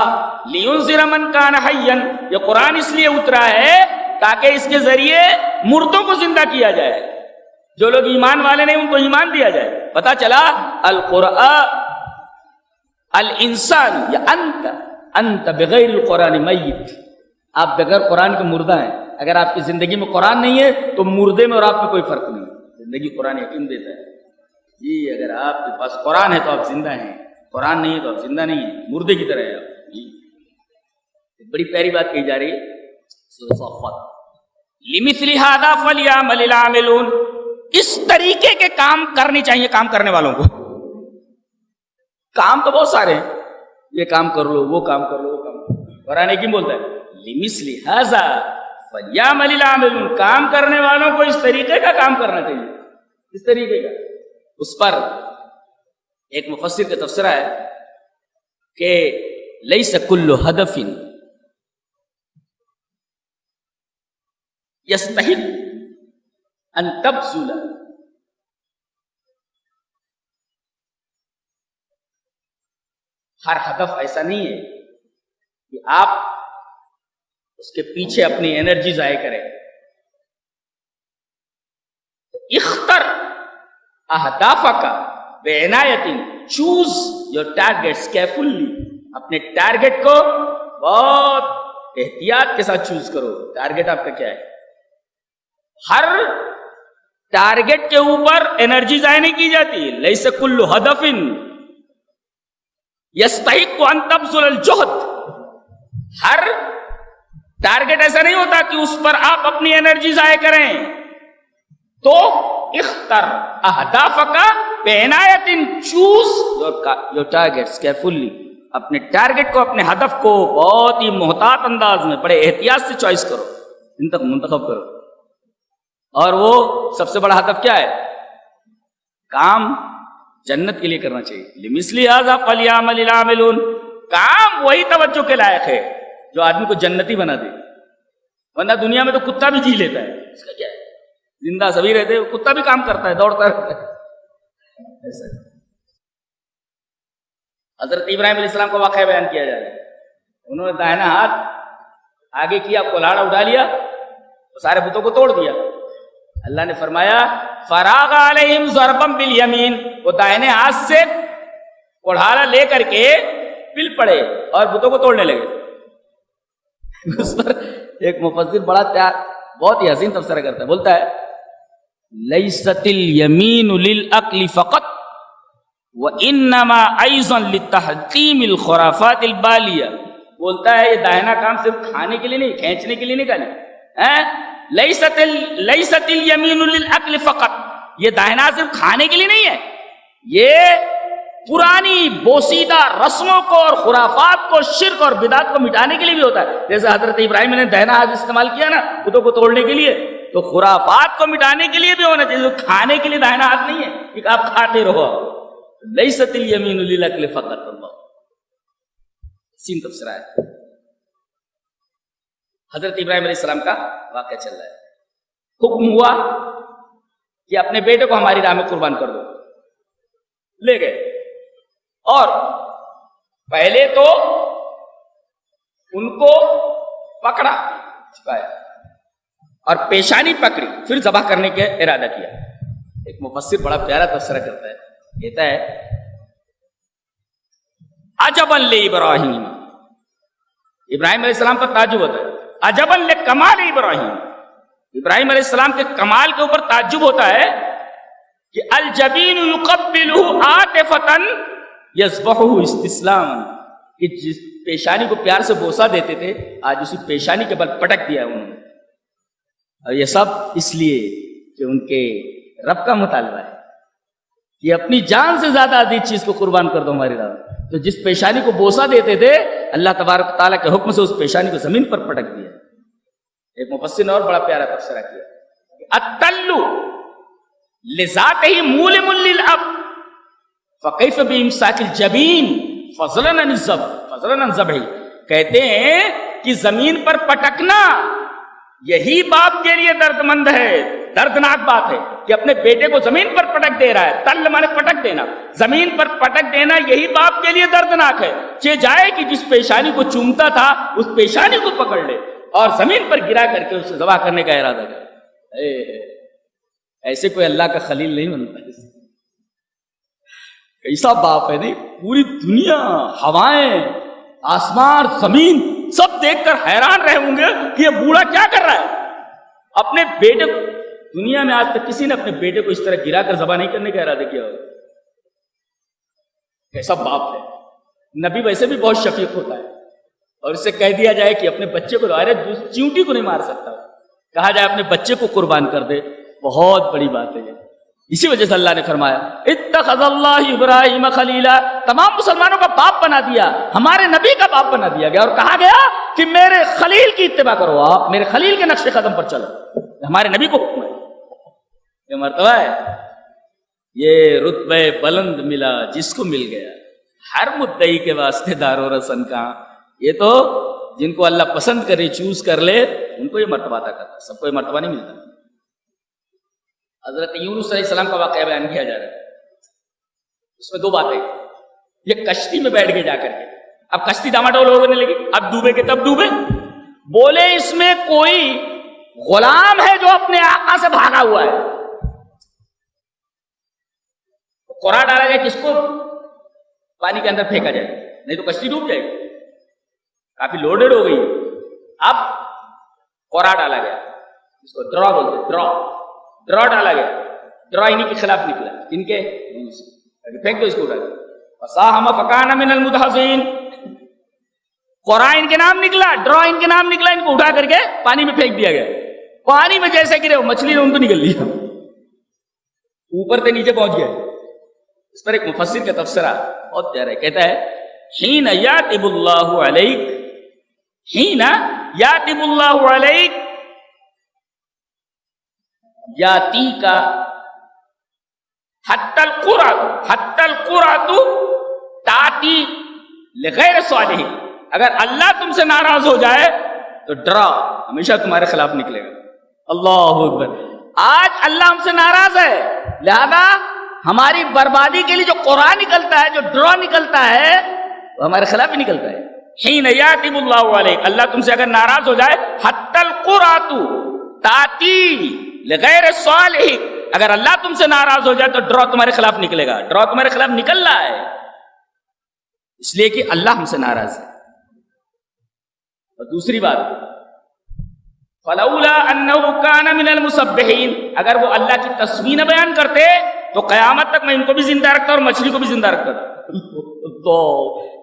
لِيُنذِرَ مَنْ كَانَ حَيًّا, یہ قرآن اس لیے اترا ہے تاکہ اس کے ذریعے مردوں کو زندہ کیا جائے. جو لوگ ایمان والے نہیں ان کو ایمان دیا جائے. پتا چلا القرآن الانسان یا انت بغیر القرآن میت, آپ بغیر قرآن کے مردہ ہیں. اگر آپ کی زندگی میں قرآن نہیں ہے تو مردے میں اور آپ میں کوئی فرق نہیں. زندگی قرآن یقین دیتا ہے جی. اگر آپ کے پاس قرآن ہے تو آپ زندہ ہیں, قرآن نہیں ہے تو آپ زندہ نہیں ہیں, مردے کی طرح ہے آپ. بڑی پیاری بات کہی جا رہی ہے. لِمِثْلِ هَذَا فَلْيَعْمَلِ الْعَامِلُونَ, اس طریقے کے کام کرنے چاہیے کام کرنے والوں کو. کام تو بہت سارے ہیں, یہ کام کر لو, وہ کام کر لو, وہ کام کر لو. قرآن کیوں بولتا ہے لِمِثْلِ هَذَا فَلْيَعْمَلِ الْعَامِلُونَ, کام کرنے والوں کو اس طریقے کا کام کرنا چاہیے. اس طریقے کا. اس پر ایک مفسر کا تفسیرہ ہے کہ لَيْسَ كُلُّ هَدَفٍ يَسْتَحِقُّ أَن تَبْذُلَ, ہر ہدف ایسا نہیں ہے کہ آپ اس کے پیچھے اپنی انرجی ضائع کریں. اختر اہدافک بعنایت, چوز یور ٹارگیٹس کیئرفلی, اپنے ٹارگیٹ کو بہت احتیاط کے ساتھ چوز کرو. ٹارگیٹ آپ کا کیا ہے؟ ہر ٹارگیٹ کے اوپر انرجی ضائع نہیں کی جاتی. لیس کل ہدف یستحق ان تبذل الجہد, ہر ٹارگیٹ ایسا نہیں ہوتا کہ اس پر آپ اپنی انرجی ضائع کریں. تو اختر اہدافک بعنایت, چوز یور ٹارگیٹس کیئرفلی, اپنے ٹارگیٹ کو, اپنے ہدف کو بہت ہی محتاط انداز میں, بڑے احتیاط سے چوائس کرو, منتخب کرو. اور وہ سب سے بڑا ہدف کیا ہے؟ کام جنت کے لیے کرنا چاہیے. لِمِثْلِ هَذَا فَلْيَعْمَلِ الْعَامِلُونَ, کام وہی توجہ کے لائق ہے جو آدمی کو جنتی بنا دے. ورنہ دنیا میں تو کتا بھی جی لیتا ہے, اس کا کیا ہے, زندہ سبھی رہتے, کتا بھی کام کرتا ہے, دوڑتا رہتا ہے. حضرت ابراہیم علیہ السلام کا واقعہ بیان کیا جا رہا ہے. انہوں نے دائنا ہاتھ آگے کیا, کلاڑا اٹھا لیا, سارے بتوں کو توڑ دیا. اللہ نے فرمایا فراغ علیہم ضربا بالیمین, وہ دائنے ہاتھ سے کڑھالا لے کر کے پل پڑے اور بتوں کو توڑنے لگے. اس پر ایک مفسر بڑا بہت ہی حسین تفسیر کرتا ہے, بولتا ہے لیست الیمین للعقل فقط وانما ایضا لتحطیم الخرافات البالیہ. بولتا ہے یہ دائنا کام صرف کھانے کے لیے نہیں, کھینچنے کے لیے نہیں کرنا. لیست الیمین للعقل فقط, یہ دائنا صرف کھانے کے لیے نہیں ہے, یہ پرانی بوسیدہ رسموں کو اور خرافات کو, شرک اور بدعت کو مٹانے کے لیے بھی ہوتا ہے. جیسے حضرت ابراہیم نے دائنا ہاتھ استعمال کیا نا بتوں کو توڑنے کے لیے, تو خرافات کو مٹانے کے لیے بھی ہونا چاہیے. کھانے کے لیے دائنا ہاتھ نہیں ہے کہ آپ کھاتے رہو. لیست الیمین للاکل فقط اللہ. سین تفسیر ہے. حضرت ابراہیم علیہ السلام کا واقعہ چل رہا ہے. حکم ہوا کہ اپنے بیٹے کو ہماری راہ میں قربان کر دو. لے گئے اور پہلے تو ان کو پکڑا, چھپایا, اور پیشانی پکڑی, پھر ذبح کرنے کا ارادہ کیا. ایک مفسر بڑا پیارا تفسیر کرتا ہے, کہتا ہے عجبا لابراہیم, ابراہیم علیہ السلام پر تعجب ہوتا ہے. عجبا لکمال ابراہیم, ابراہیم علیہ السلام کے کمال کے اوپر تعجب ہوتا ہے کہ الجبین یقبلہ عاطفۃ یذبحہ استسلاما, کہ جس پیشانی کو پیار سے بوسہ دیتے تھے آج اسی پیشانی کے بل پٹک دیا انہوں نے. اور یہ سب اس لیے کہ ان کے رب کا مطالبہ ہے کہ اپنی جان سے زیادہ عزیز چیز کو قربان کر دو ہماری راہ. تو جس پیشانی کو بوسہ دیتے تھے اللہ تبارک تعالیٰ کے حکم سے اس پیشانی کو زمین پر پٹک دیا. ایک مفسر نے اور بڑا پیارا تفسیر کیا, التل لذاتہ مولم للاب فکیف بامساک الجبین فضلا عن الذبح. کہتے ہیں کہ زمین پر پٹکنا یہی باپ کے لیے درد مند ہے, دردناک بات ہے کہ اپنے بیٹے کو زمین پر پٹک دے رہا ہے. تل مانے پٹک دینا, زمین پر پٹک دینا یہی باپ کے لیے دردناک ہے. چہ جائے کہ جس پیشانی کو چومتا تھا اس پیشانی کو پکڑ لے اور زمین پر گرا کر کے اسے ذبح کرنے کا ارادہ کرے. ایسے کوئی اللہ کا خلیل نہیں بنتا. کیسا باپ ہے نہیں, پوری دنیا, ہوائیں, آسمان, زمین سب دیکھ کر حیران رہے ہوں گے کہ یہ بوڑھا کیا کر رہا ہے. اپنے بیٹے کو, دنیا میں آج تک کسی نے اپنے بیٹے کو اس طرح گرا کر ذبح نہیں کرنے کا ارادہ کیا ہوگا. کیسا باپ ہے. نبی ویسے بھی بہت شفیق ہوتا ہے, اور اسے کہہ دیا جائے کہ اپنے بچے کو, ارے چیونٹی کو نہیں مار سکتا, کہا جائے اپنے بچے کو قربان کر دے, بہت بڑی بات ہے. اسی وجہ سے اللہ نے فرمایا اتخذ اللہ ابراہیم خلیلا, تمام مسلمانوں کا باپ بنا دیا, ہمارے نبی کا باپ بنا دیا گیا, اور کہا گیا کہ میرے خلیل کی اتباع کرو, آپ میرے خلیل کے نقش قدم پر چلو. ہمارے نبی کو حکم ہے. یہ مرتبہ ہے, یہ رتبہ بلند ملا جس کو مل گیا, ہر مدعی کے واسطے دار و رسن کہاں. یہ تو جن کو اللہ پسند کرے, چوز کر لے, ان کو یہ مرتبہ عطا کرتا ہے, سب کو یہ مرتبہ نہیں ملتا. حضرت یونس علیہ السلام کا واقعہ بیان کیا جا رہا ہے. اس میں دو باتیں, یہ کشتی میں بیٹھ کے جا کر کے, اب کشتی ڈاماڈول ہونے لگی, اب ڈوبے کے تب ڈوبے. بولے اس میں کوئی غلام ہے جو اپنے آقا سے بھاگا ہوا ہے, قرآن ڈالا جائے, کس کو پانی کے اندر پھینکا جائے, نہیں تو کشتی ڈوب جائے گی, کافی لوڈڈ ہو گئی. اب قرآن ڈالا گیا, اس کو ڈرا بولتے, ڈرا ڈالا گیا, ڈرا انہی کے خلاف نکلا. کن کے؟ پھینک دو اس کو, اٹھا کے فساہم فکان من المدحضین. قرآن ان کے نام نکلا, ڈرا ان کے نام نکلا, ان کو اٹھا کر کے پانی میں پھینک دیا گیا. پانی میں جیسے گرے, مچھلی نے ان کو نکل لیا, اوپر سے نیچے پہنچ گئے. اس پر ایک مفسر کا تفسیرہ بہت پیارا ہے, کہتا ہے حین یاتب اللہ علیک, حین یاتب اللہ علیک یاتی کا حتی القرآت تاتی لغیر صالح. اگر اللہ تم سے ناراض ہو جائے تو ڈرا ہمیشہ تمہارے خلاف نکلے گا. اللہ اکبر. آج اللہ ہم سے ناراض ہے, لہذا ہماری بربادی کے لیے جو قرآن نکلتا ہے, جو ڈرا نکلتا ہے, وہ ہمارے خلاف ہی نکلتا ہے. حین یاتب اللہ علیک, اللہ تم سے اگر ناراض ہو جائے, حتی القرآت تاتی لغیر صالح, اگر اللہ تم سے ناراض ہو جائے تو ڈرا تمہارے خلاف نکلے گا. ڈرا تمہارے خلاف نکل رہا ہے اس لیے کہ اللہ ہم سے ناراض ہے. اور دوسری بات, فلولا انہ کان من المسبحین, اگر وہ اللہ کی تسبیح نہ بیان کرتے تو قیامت تک میں ان کو بھی زندہ رکھتا اور مچھلی کو بھی زندہ رکھتا. تو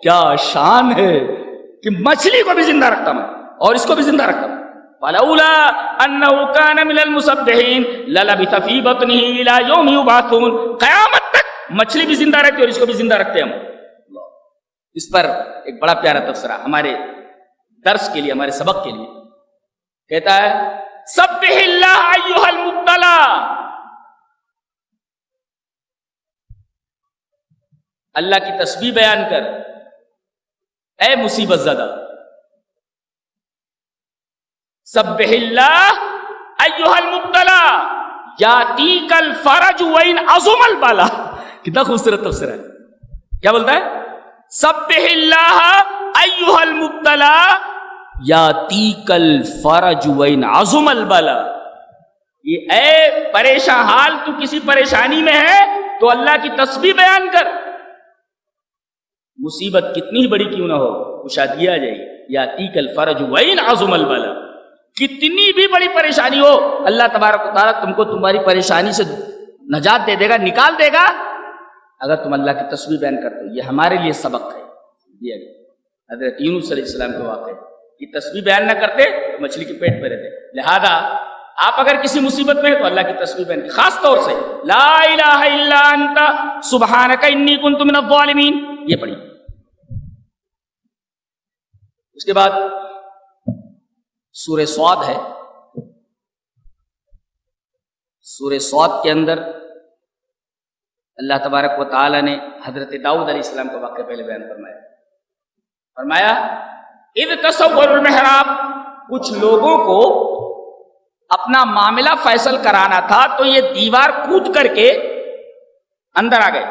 کیا شان ہے کہ مچھلی کو بھی زندہ رکھتا میں اور اس کو بھی زندہ رکھتا. فلولا انہ کان من المسبحین للبث فی بطنہ الی یوم یبعثون, قیامت تک مچھلی بھی زندہ رہتی اور اس کو بھی زندہ رکھتے ہم. اس پر ایک بڑا پیارا تفسیرہ ہمارے درس کے لیے, ہمارے سبق کے لیے, کہتا ہے سبح اللہ ایھا المبتلا, اللہ کی تسبیح بیان کر، اے مصیبت زدہ، سبح اللہ ایھا المبتلا یاتیک الفرج وان عظم البلا. کتنا خوبصورت تفسیر ہے. کیا بولتا ہے؟ سبح اللہ ایھا المبتلا یاتیک الفرج وان عظم البلا. یہ اے پریشان حال، تو کسی پریشانی میں ہے تو اللہ کی تسبیح بیان کر، مصیبت کتنی بڑی کیوں نہ ہو کشادگی آ جائے گی. یاتیک الفرج وان عظم البلا، کتنی بھی بڑی پریشانی ہو اللہ تبارک و تعالیٰ تم کو تمہاری پریشانی سے نجات دے دے گا، نکال دے گا اگر تم اللہ کی تسبیح بیان کرتے ہو. یہ ہمارے لیے سبق ہے. یہ حضرت یونس علیہ السلام کے واقعے کہ تسبیح بیان نہ کرتے تو مچھلی کے پیٹ پہ رہتے. لہذا آپ اگر کسی مصیبت میں ہیں تو اللہ کی تسبیح بیان کریں، خاص طور سے لا الہ الا انت سبحانک انی کنت من الظالمین یہ پڑھیں. اس کے بعد سورہ صاد ہے. سورہ صاد کے اندر اللہ تبارک و تعالی نے حضرت داؤد علیہ السلام کا واقعہ پہلے بیان فرمایا اذ تصوروا المحراب. کچھ لوگوں کو اپنا معاملہ فیصل کرانا تھا تو یہ دیوار کود کر کے اندر آ گئے.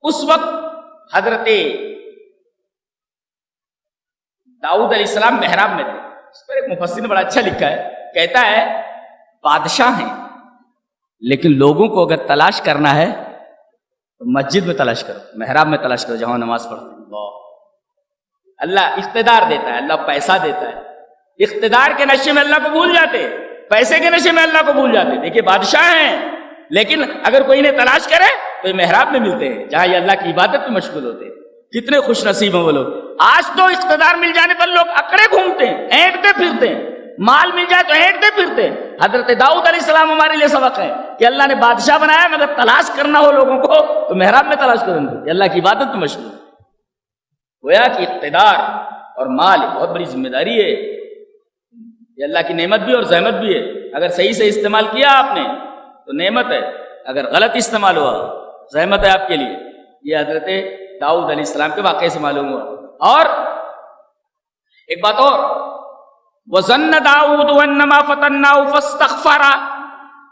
اس وقت حضرت داؤد علیہ السلام محراب میں تھے. اس پر ایک مفسر نے بڑا اچھا لکھا ہے، کہتا ہے بادشاہ ہیں لیکن لوگوں کو اگر تلاش کرنا ہے تو مسجد میں تلاش کرو، محراب میں تلاش کرو جہاں نماز پڑھتے ہیں. اللہ اقتدار دیتا ہے، اللہ پیسہ دیتا ہے. اقتدار کے نشے میں اللہ کو بھول جاتے، پیسے کے نشے میں اللہ کو بھول جاتے. دیکھیے بادشاہ ہیں لیکن اگر کوئی انہیں تلاش کرے تو یہ محراب میں ملتے ہیں جہاں یہ اللہ کی عبادت میں مشغول ہوتے ہیں. کتنے خوش نصیب ہیں وہ لوگ. آج تو اقتدار مل جانے پر لوگ اکڑے گھومتے ہیں، اینٹتے پھرتے ہیں، مال مل جائے تو اینٹتے پھرتے ہیں. حضرت داؤد علیہ السلام ہمارے لیے سبق ہے کہ اللہ نے بادشاہ بنایا مگر تلاش کرنا ہو لوگوں کو تو محراب میں تلاش کریں گے. اللہ کی عبادت میں مشغول. گویا کہ اقتدار اور مال بہت بڑی ذمہ داری ہے. یہ اللہ کی نعمت بھی اور زحمت بھی ہے. اگر صحیح سے استعمال کیا آپ نے تو نعمت ہے، اگر غلط استعمال ہوا زحمت ہے آپ کے لیے. یہ حضرت داؤد علیہ السلام کے واقعے سے معلوم ہوا. اور ایک بات اور، وَظَنَّ دَاؤُدُ أَنَّمَا فَتَنَّاهُ فَاسْتَغْفَرَ.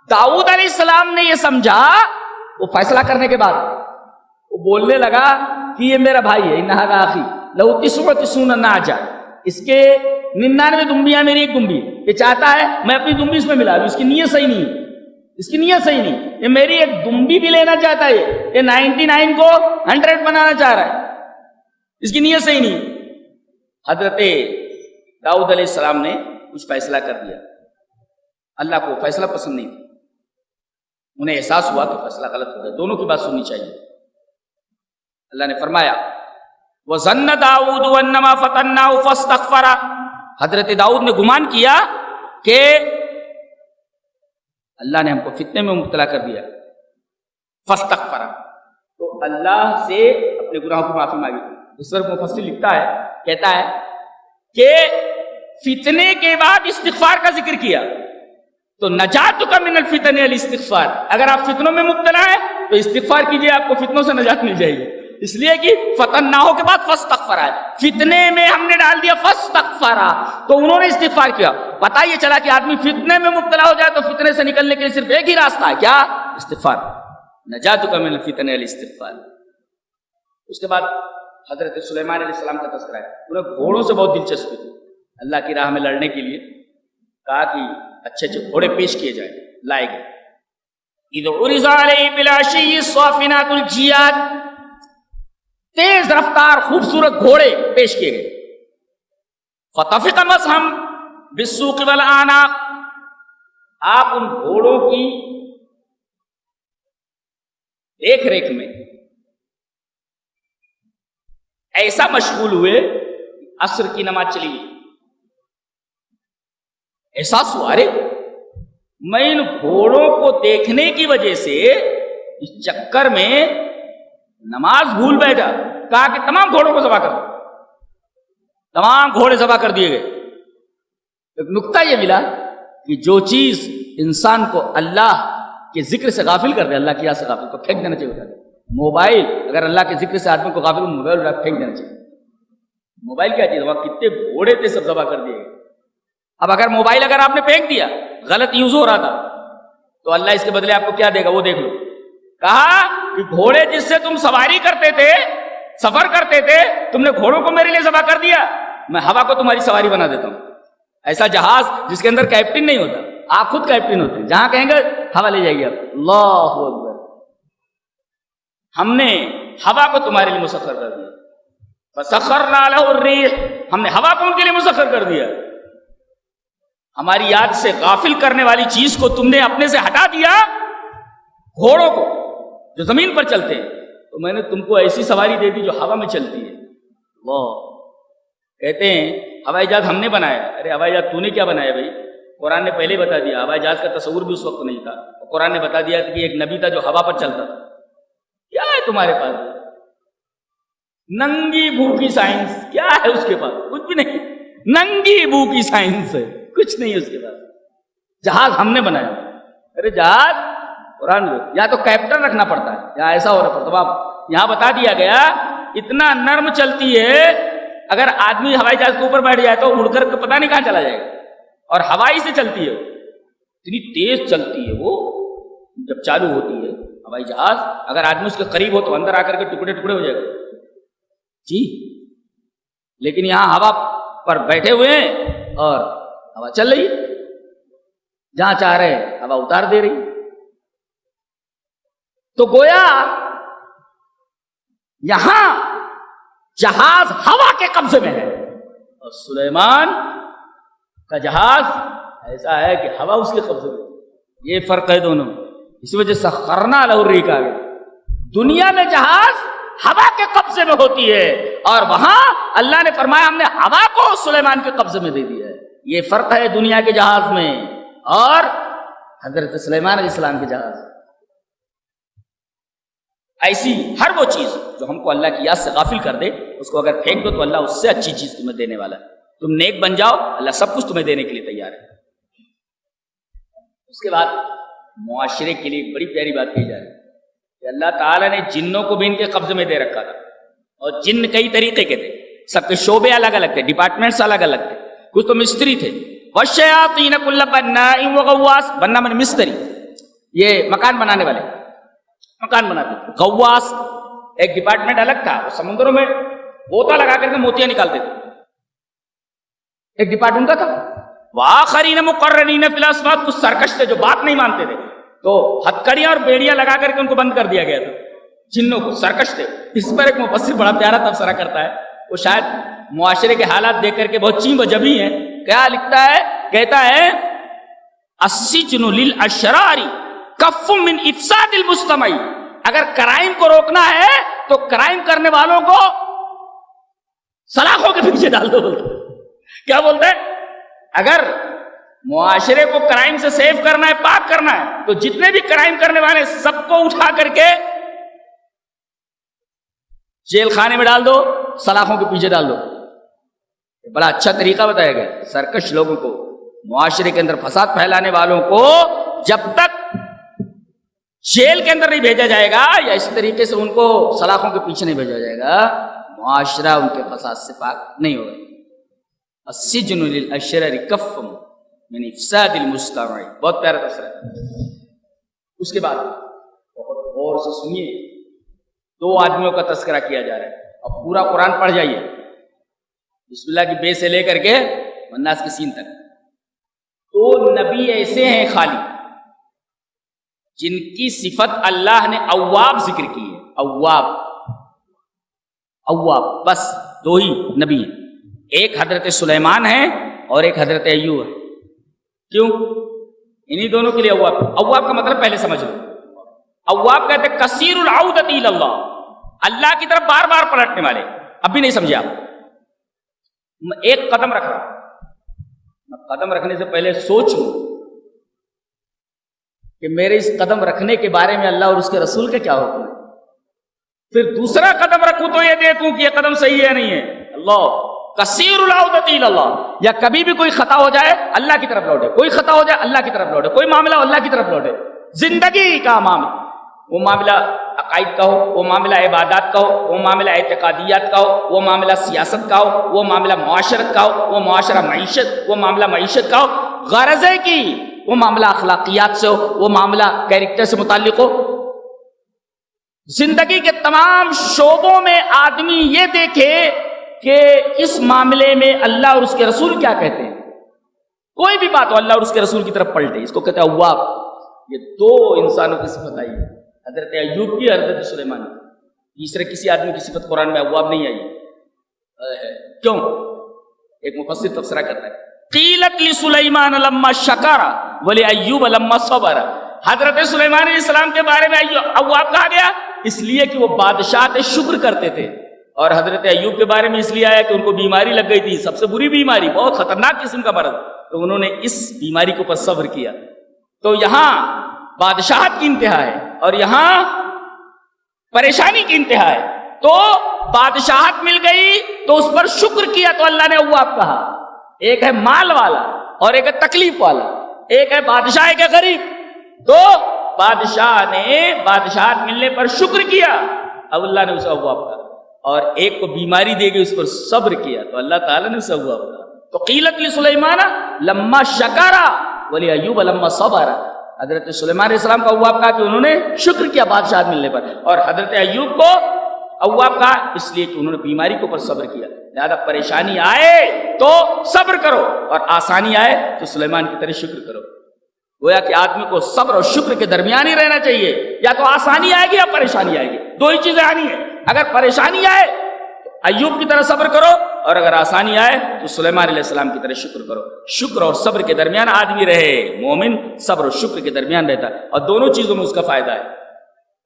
داؤد علیہ السلام نے یہ سمجھا، وہ فیصلہ کرنے کے بعد وہ بولنے لگا کہ یہ میرا بھائی ہے، إِنَّ هَذَا أَخِي لَهُ 99 نَعْجَةٌ. اس کے 99 دمبیاں میری ایک دمبی. یہ چاہتا ہے میں اپنی دمبی اس میں ملا لوں. اس کی نیت صحیح نہیں ہے، اس کی نیت صحیح نہیں. یہ میری ایک دمبی بھی لینا چاہتا ہے، یہ 99 کو 100 بنانا چاہ رہا ہے. اس کی نیت صحیح نہیں. حضرت داؤد علیہ السلام نے کچھ فیصلہ کر دیا. اللہ کو فیصلہ پسند نہیں تھا. انہیں احساس ہوا کہ فیصلہ غلط ہو گیا. دونوں کی بات سننی چاہیے. اللہ نے فرمایا وَظَنَّ دَاؤُدُ أَنَّمَا فَتَنَّاهُ فَاسْتَغْفَرَ. حضرت داؤد نے گمان کیا کہ اللہ نے ہم کو فتنے میں مبتلا کر دیا. فَاسْتَغْفَرَ، تو اللہ سے اپنے گناہوں کی معافی مانگی. اس پر مفسر لکھتا ہے، کہتا ہے کہ فتنے کے بعد استغفار کا ذکر کیا تو نجاتک من الفتن الاستغفار. اگر آپ فتنوں میں مبتلا ہیں تو استغفار کیجئے، آپ کو فتنوں سے نجات مل جائے گی. اس لیے کہ فتناہو کے بعد فاستغفر ہے، فتنے میں ہم نے ڈال دیا فاستغفر، تو انہوں نے استغفار کیا. پتہ یہ چلا کہ آدمی فتنے میں مبتلا ہو جائے تو فتنے سے نکلنے کے لیے صرف ایک ہی راستہ ہے، کیا؟ استغفار. نجاتک من الفتن الاستغفار. اس کے بعد حضرت سلیمان علیہ السلام کا تذکرہ ہے. انہیں گھوڑوں سے بہت دلچسپی تھی. اللہ کی راہ میں لڑنے کے لیے کہا کہ اچھے اچھے گھوڑے پیش کیے جائیں. لائے گئے. اذ عرض علیہ بالعشی الصافنات الجیاد، تیز رفتار خوبصورت گھوڑے پیش کیے گئے. فطفق مزحم بالسوق والاعناق، آپ ان گھوڑوں کی دیکھ ریکھ میں ایسا مشغول ہوئے عصر کی نماز چلی گئی. احساس ہوا ارے میں ان گھوڑوں کو دیکھنے کی وجہ سے اس چکر میں نماز بھول بیٹھا. کہا کہ تمام گھوڑوں کو ذبح کر دو. تمام گھوڑے ذبح کر دیے گئے. ایک نکتہ یہ ملا کہ جو چیز انسان کو اللہ کے ذکر سے غافل کر دے، اللہ کی یاد سے غافل، کو پھینک دینا چاہیے. موبائل اگر اللہ کے ذکر سے آدمی کو غافل موبائل پھینک دینا چاہیے. موبائل کیا چیز, وہاں کتنے گھوڑے تھے سب ذبح کر دیے. اب اگر موبائل اگر آپ نے پھینک دیا, غلط یوز ہو رہا تھا, تو اللہ اس کے بدلے آپ کو کیا دے گا وہ دیکھ لو. کہا کہ گھوڑے جس سے تم سواری کرتے تھے, سفر کرتے تھے, تم نے گھوڑوں کو میرے لیے ذبح کر دیا, میں ہوا کو تمہاری سواری بنا دیتا ہوں. ایسا جہاز جس کے اندر کیپٹن نہیں ہوتا, آپ خود کیپٹن ہوتے ہیں, جہاں کہیں گے ہوا لے جائے گی آپ. اللہ اکبر, ہم نے ہوا کو تمہارے لیے مسخر کر دیا. فسخرنا له الريح, ہم نے ہوا کو ان کے لیے مسخر کر دیا. ہماری یاد سے غافل کرنے والی چیز کو تم نے اپنے سے ہٹا دیا, گھوڑوں کو جو زمین پر چلتے ہیں, تو میں نے تم کو ایسی سواری دے دی جو ہوا میں چلتی ہے. اللہ کہتے ہیں ہوائی جہاز ہم نے بنایا. ارے ہوائی جہاز تو نے کیا بنایا بھائی؟ قرآن نے پہلے بتا دیا. ہوائی جہاز کا تصور بھی اس وقت نہیں تھا. قرآن نے بتا دیا کہ ایک نبی تھا جو ہوا پر چلتا تھا. کیا ہے تمہارے پاس؟ ننگی بھوکی سائنس. کیا ہے اس کے پاس؟ کچھ بھی نہیں. ننگی بھوکی سائنس ہے, کچھ نہیں اس کے پاس. جہاز ہم نے بنایا. ارے جہاز قرآن یا تو کیپٹن رکھنا پڑتا ہے, یا ایسا ہو رہا پڑتا. اب یہاں بتا دیا گیا اتنا نرم چلتی ہے, اگر آدمی ہوائی جہاز کے اوپر بیٹھ جائے تو اڑ کر پتہ نہیں کہاں چلا جائے گا. اور ہوائی سے چلتی ہے, اتنی تیز چلتی ہے وہ. جب چالو ہوتی ہے ہوائی جہاز, اگر آدمی اس کے قریب ہو تو اندر آ کر کے ٹکڑے ٹکڑے ہو جائے گا جی. لیکن یہاں ہوا پر بیٹھے ہوئے ہیں اور ہوا چل رہی ہے, جہاں چاہ رہے ہوا اتار دے رہی. تو گویا یہاں جہاز ہوا کے قبضے میں ہے, اور سلیمان کا جہاز ایسا ہے کہ ہوا اس کے قبضے میں. یہ فرق ہے دونوں. اسی وجہ سے سخرنا لہ الریح کہا گیا. دنیا میں جہاز ہوا کے قبضے میں ہوتی ہے, اور وہاں اللہ نے فرمایا ہم نے ہوا کو سلیمان کے قبضے میں دے دیا ہے. یہ فرق ہے دنیا کے جہاز میں اور حضرت سلیمان علیہ السلام کے جہاز. ایسی ہر وہ چیز جو ہم کو اللہ کی یاد سے غافل کر دے, اس کو اگر پھینک دو تو اللہ اس سے اچھی چیز تمہیں دینے والا ہے. تم نیک بن جاؤ, اللہ سب کچھ تمہیں دینے کے لیے تیار ہے. اس کے بعد معاشرے کے لیے بڑی پیاری بات کہی جا رہی ہے کہ اللہ تعالیٰ نے جنوں کو بھی ان کے قبضے میں دے رکھا تھا. اور جن کئی طریقے کے تھے, سب کے شعبے الگ الگ تھے, ڈپارٹمنٹس الگ الگ تھے. کچھ تو مستری تھے, والشیاطین کل بناء وغواص. بننا من مستری, یہ مکان بنانے والے, مکان بناتے. غواص ایک ڈپارٹمنٹ الگ تھا, وہ سمندروں میں بوتا لگا کر کے موتیاں نکالتے تھے, ایک ڈپارٹمنٹ کا تھا. وآخرین مقرنین فی الاسفاد, کچھ سرکش تھے جو بات نہیں مانتے تھے, تو ہتکڑیاں اور بیڑیاں لگا کر کے ان کو بند کر دیا گیا تھا. جنوں کو سرکش تھے. اس پر ایک مفسر بڑا پیارا تبصرہ کرتا ہے, وہ شاید معاشرے کے حالات دیکھ کر کے بہت چیم و جبی ہیں. کیا لکھتا ہے؟ کہتا ہے السجن للاشرار کف من افساد المجتمع. اگر کرائم کو روکنا ہے تو کرائم کرنے والوں کو سلاخوں کے پیچھے ڈال دو. کیا بولتے ہیں؟ اگر معاشرے کو کرائم سے سیو کرنا ہے, پاک کرنا ہے, تو جتنے بھی کرائم کرنے والے سب کو اٹھا کر کے جیل خانے میں ڈال دو, سلاخوں کے پیچھے ڈال دو. بڑا اچھا طریقہ بتایا گیا. سرکش لوگوں کو, معاشرے کے اندر فساد پھیلانے والوں کو جب تک جیل کے اندر نہیں بھیجا جائے گا, یا اس طریقے سے ان کو سلاخوں کے پیچھے نہیں بھیجا جائے گا, معاشرہ ان کے فساد سے پاک نہیں ہوگا. السجن للاشرار کف من افساد المجتمع. بہت پیارا تفسیر ہے. اس کے بعد بہت غور سے سنیے, دو آدمیوں کا تذکرہ کیا جا رہا ہے. اب پورا قرآن پڑھ جائیے, بسم اللہ کی بے سے لے کر کے والناس کے سین تک. دو نبی ایسے ہیں خالی جن کی صفت اللہ نے اواب ذکر کی ہے. اواب, اواب, بس دو ہی نبی ہیں. ایک حضرت سلیمان ہے اور ایک حضرت ایوب ہے. کیوں؟ انہی دونوں کے لیے اواب. اواب کا مطلب پہلے سمجھ لو. اواب کہتے ہیں کثیر العودۃ الی اللہ, اللہ کی طرف بار بار پلٹنے والے. اب بھی نہیں سمجھے آپ؟ ایک قدم رکھ رہا, قدم رکھنے سے پہلے سوچ لوں کہ میرے اس قدم رکھنے کے بارے میں اللہ اور اس کے رسول کا کیا حکم ہے. پھر دوسرا قدم رکھوں تو یہ دیکھوں کہ یہ قدم صحیح ہے نہیں ہے. اللہ کثیر العودۃ الی اللہ. یا کبھی بھی کوئی خطا ہو جائے اللہ کی طرف لوٹے, کوئی خطا ہو جائے اللہ کی طرف لوٹے, کوئی معاملہ اللہ کی طرف لوٹے. زندگی کا معاملہ, وہ معاملہ عقائد کا ہو، وہ معاملہ عبادات کا ہو، وہ معاملہ اعتقادیات کا ہو، وہ معاملہ سیاست کا ہو، وہ معاملہ معاشرت کا ہو، وہ معاملہ معیشت کا ہو، غرض ہے کہ وہ معاملہ اخلاقیات سے ہو، وہ معاملہ کیریکٹر سے متعلق ہو۔ زندگی کے تمام شعبوں میں آدمی یہ دیکھے کہ اس معاملے میں اللہ اور اس کے رسول کیا کہتے ہیں۔ کوئی بھی بات ہو اللہ اور اس کے رسول کی طرف پلٹے، اس کو کہتے ہیں اواب۔ یہ دو انسانوں کی صفت آئی ہے، حضرت ایوب کی، حضرت سلیمان کی۔ تیسرے کسی آدمی کی صفت قرآن میں اواب نہیں آئی۔ کیوں؟ ایک مفسر تبصرہ کرتا ہے، قیلت لسلیمان لما شکر ولیایوب لما صبر۔ حضرت سلیمان علیہ السلام کے بارے میں اواب کہا گیا اس لیے کہ وہ بادشاہ شکر کرتے تھے، اور حضرت ایوب کے بارے میں اس لیے آیا کہ ان کو بیماری لگ گئی تھی، سب سے بری بیماری، بہت خطرناک قسم کا مرض، تو انہوں نے اس بیماری کے اوپر صبر کیا۔ تو یہاں بادشاہت کی انتہا ہے اور یہاں پریشانی کی انتہا ہے۔ تو بادشاہت مل گئی تو اس پر شکر کیا تو اللہ نے اواب کہا۔ ایک ہے مال والا اور ایک ہے تکلیف والا، ایک ہے بادشاہ ایک ہے غریب۔ تو بادشاہ نے بادشاہت ملنے پر شکر کیا، اب اللہ نے اسے اواب کہا، اور ایک کو بیماری دے گئی اس پر صبر کیا تو اللہ تعالیٰ نے اسے اواب کہا۔ تو قیلت لسلیمان لما شکر ولیایوب لما صبر۔ حضرت سلیمان علیہ السلام کو اواب کہا کہ انہوں نے شکر کیا بادشاہت ملنے پر، اور حضرت ایوب کو اواب کہا اس لیے کہ انہوں نے بیماری کے اوپر صبر کیا۔ لہذا پریشانی آئے تو صبر کرو اور آسانی آئے تو سلیمان کی طرح شکر کرو۔ گویا کہ آدمی کو صبر اور شکر کے درمیان ہی رہنا چاہیے، یا تو آسانی آئے گی یا پریشانی آئے گی، دو ہی چیزیں آنی ہیں۔ اگر پریشانی آئے تو ایوب کی طرح صبر کرو، اور اگر آسانی آئے تو سلیمان علیہ السلام کی طرح شکر کرو۔ شکر اور صبر کے درمیان آدمی رہے، مومن صبر اور شکر کے درمیان رہتا ہے، اور دونوں چیزوں میں اس کا فائدہ ہے،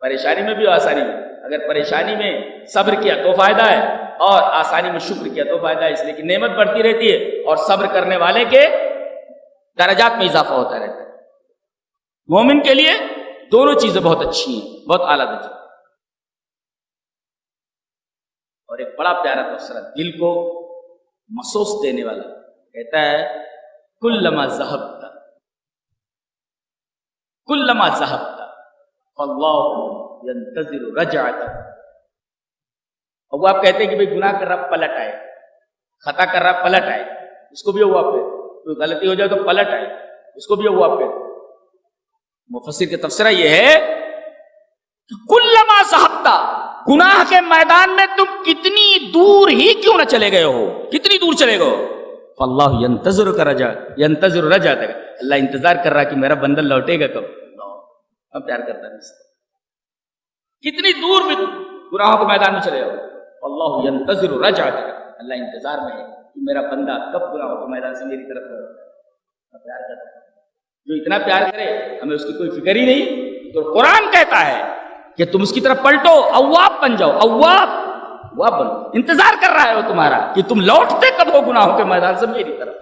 پریشانی میں بھی اور آسانی میں۔ اگر پریشانی میں صبر کیا تو فائدہ ہے، اور آسانی میں شکر کیا تو فائدہ ہے، اس لیے کہ نعمت بڑھتی رہتی ہے اور صبر کرنے والے کے درجات میں اضافہ ہوتا رہتا ہے۔ مومن کے لیے دونوں چیزیں بہت اچھی ہیں، بہت اعلیٰ درجے۔ اور ایک بڑا پیارا تبصرہ دل کو محسوس دینے والا، کہتا ہے کلما ذہبت فاللہ ینتظر رجعتک۔ اور وہ آپ کہتے ہیں کہ بھئی گناہ کر رہا پلٹ آئے، خطا کر رہا پلٹ آئے، اس کو بھی وہ آپ کہتے، کوئی غلطی ہو جائے تو پلٹ آئے، اس کو بھی وہ آپ کہتے۔ مفسر کا تفسیرہ یہ ہے کہ کلما ذہبت، گناہ کے میدان میں تم کتنی دور ہی کیوں نہ چلے گئے ہو، کتنی دور چلے گئے ہو، فاللہ ینتظر رجعتک، اللہ انتظار کر رہا کہ میرا بندہ لوٹے گا کب، اب پیار کرتا ہے، کتنی دور بھی گناہوں کے میدان میں چلے جاؤ، اللہ ینتظر رجعتک، اللہ انتظار میں ہے کہ میرا بندہ کب گناہوں کے میدان سے میری طرف پیار کرتا ہے۔ جو اتنا پیار کرے ہمیں اس کی کوئی فکر ہی نہیں، تو قرآن کہتا ہے کہ تم اس کی طرف پلٹو، اواب بن جاؤ، اواب بنو، انتظار کر رہا ہے وہ تمہارا کہ تم لوٹتے کب ہو گناہوں کے میدان سے میری طرف۔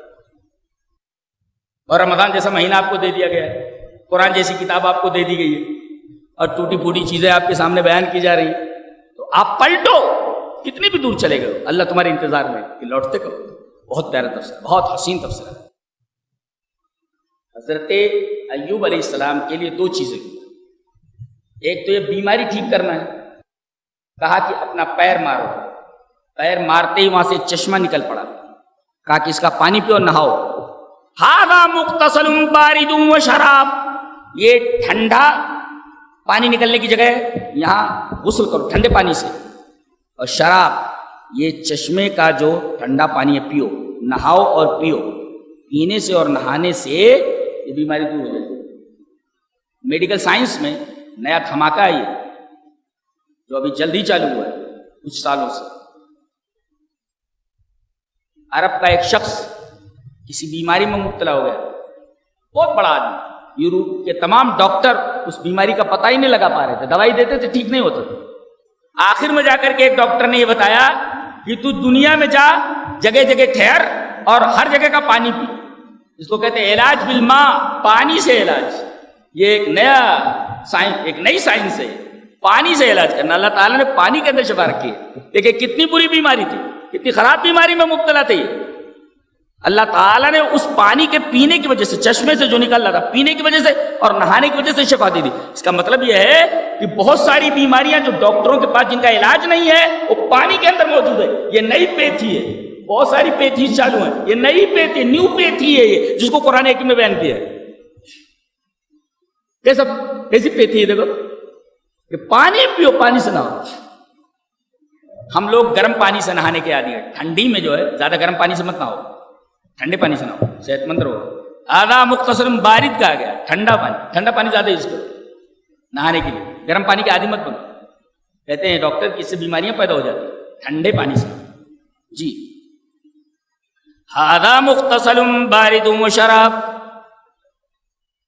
اور رمضان جیسا مہینہ آپ کو دے دیا گیا ہے، قرآن جیسی کتاب آپ کو دے دی گئی ہے، اور ٹوٹی پھوٹی چیزیں آپ کے سامنے بیان کی جا رہی ہیں، تو آپ پلٹو، کتنی بھی دور چلے گئے، اللہ تمہارے انتظار میں کہ لوٹتے کب۔ بہت پیارا تفسیر، بہت حسین تفسیر ہے۔ حضرت ایوب علیہ السلام کے لیے دو چیزیں، ایک تو یہ بیماری ٹھیک کرنا ہے، کہا کہ اپنا پیر مارو، پیر مارتے ہی وہاں سے چشمہ نکل پڑا، کہا کہ اس کا پانی پیو، نہاؤ، ھذا مغتسل بارد و شراب، یہ ٹھنڈا پانی نکلنے کی جگہ ہے، یہاں غسل کرو ٹھنڈے پانی سے، اور شراب یہ چشمے کا جو ٹھنڈا پانی ہے پیو، نہاؤ اور پیو، پینے سے اور نہانے سے یہ بیماری دور ہو جاتی ہے۔ میڈیکل سائنس میں نیا دھماکہ ہے یہ، جو ابھی جلدی چالو ہوا ہے کچھ سالوں سے۔ عرب کا ایک شخص کسی بیماری میں مبتلا ہو گیا، بہت بڑا آدمی، یوروپ کے تمام ڈاکٹر اس بیماری کا پتہ ہی نہیں لگا پا رہے تھے، دوائی دیتے تھے ٹھیک نہیں ہوتا تھا۔ آخر میں جا کر کے ایک ڈاکٹر نے یہ بتایا کہ تو دنیا میں جا، جگہ جگہ ٹھہر اور ہر جگہ کا پانی پی، اس کو کہتے ہیں علاج بالماء، پانی سے علاج۔ یہ ایک نئی سائنس ہے، پانی سے علاج کرنا۔ اللہ تعالیٰ نے پانی کے اندر شفا رکھی ہے۔ دیکھیں کتنی بری بیماری تھی، کتنی خراب بیماری میں مبتلا تھے۔ اللہ تعالیٰ نے اس پانی کے پینے کی وجہ سے، چشمے سے جو نکل رہا تھا پینے کی وجہ سے اور نہانے کی وجہ سے شفا دی تھی. اس کا مطلب یہ ہے کہ بہت ساری بیماریاں جو ڈاکٹروں کے پاس جن کا علاج نہیں ہے وہ پانی کے اندر موجود ہے. یہ نئی پیتھی ہے، بہت ساری پیتھی چالو ہیں، یہ نئی پیتھی، نیو پیتھی ہے یہ، جس کو قرآن حکیم میں بیان کیا ہے. کیسی پیتھی ہے دیکھو کہ پانی پیو، پانی سے نہاؤ. ہم لوگ گرم پانی سے نہانے کے عادی ہیں. ٹھنڈی میں جو ہے زیادہ گرم پانی سے مت نہاؤ، ٹھنڈے پانی سے نہاؤ، صحت مند رہو. آدھا مختصر بارد کہا گیا، ٹھنڈا پانی زیادہ یوز کرو نہانے کے لیے. گرم پانی کے عادی مت بنو. کہتے ہیں ڈاکٹر کہ اس سے بیماریاں پیدا ہو جاتی ہیں. ٹھنڈے پانی سے جی. آدھا مختصر بارد و شراب،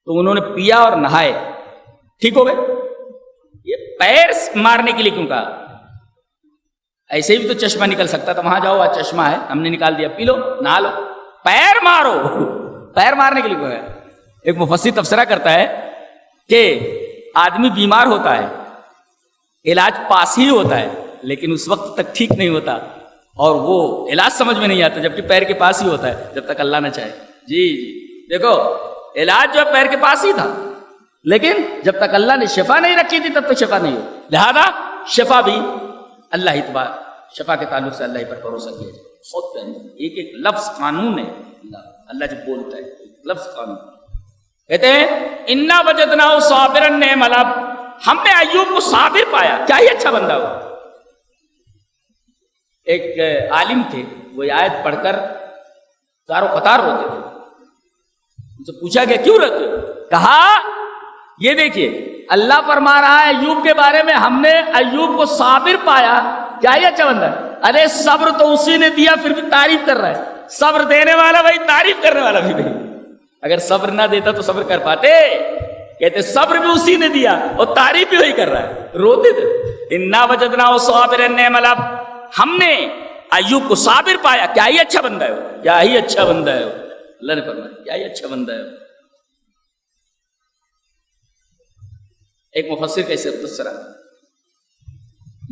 تو انہوں نے پیا اور نہائے، ٹھیک ہو گئے. یہ پیر مارنے کے لیے کیوں کہا؟ ایسے بھی تو چشمہ نکل سکتا تھا، وہاں جاؤ آج چشمہ ہے ہم نے نکال دیا، پی لو نہا لو. پیر مارو، پیر مارنے کے لیے کیوں ہے؟ ایک مفسر تبصرہ کرتا ہے کہ آدمی بیمار ہوتا ہے، علاج پاس ہی ہوتا ہے لیکن اس وقت تک ٹھیک نہیں ہوتا اور وہ علاج سمجھ میں نہیں آتا، جبکہ پیر کے پاس ہی ہوتا ہے جب تک اللہ نہ چاہے. جی دیکھو علاج جو پیر کے پاس ہی تھا لیکن جب تک اللہ نے شفا نہیں رکھی تھی تب تک شفا نہیں ہو. لہذا شفا بھی اللہ ہی تبار، شفا کے تعلق سے اللہ ہی پر بھروسہ کیا جائے. خود ایک ایک لفظ قانون ہے. اللہ جب بولتا ہے لفظ قانون. کہتے ہیں انا وجدناہ صابرا نعم العبد، ہم نے ایوب کو صابر پایا، کیا ہی اچھا بندہ ہوا. ایک عالم تھے، وہ آیت پڑھ کر زارو قطار روتے تھے. ان سے پوچھا گیا کیوں روتے ہو؟ کہا یہ دیکھیے اللہ فرما رہا ہے ایوب کے بارے میں، ہم نے ایوب کو صابر پایا، کیا ہی اچھا بندہ ہے. ارے صبر تو اسی نے دیا پھر بھی تعریف کر رہا ہے. صبر دینے والا بھائی، تعریف کرنے والا بھی نہیں. اگر صبر نہ دیتا تو صبر کر پاتے؟ کہتے صبر بھی اسی نے دیا اور تعریف بھی وہی کر رہا ہے. روتے تھے. انا وجدناہ صابرا نعم العبد، ہم نے ایوب کو صابر پایا، کیا ہی اچھا بندہ ہے، کیا ہی اچھا بندہ ہے. اللہ نے فرمایا کیا ہی اچھا بندہ ہے. ایک مفسر کا اسے تبصرہ،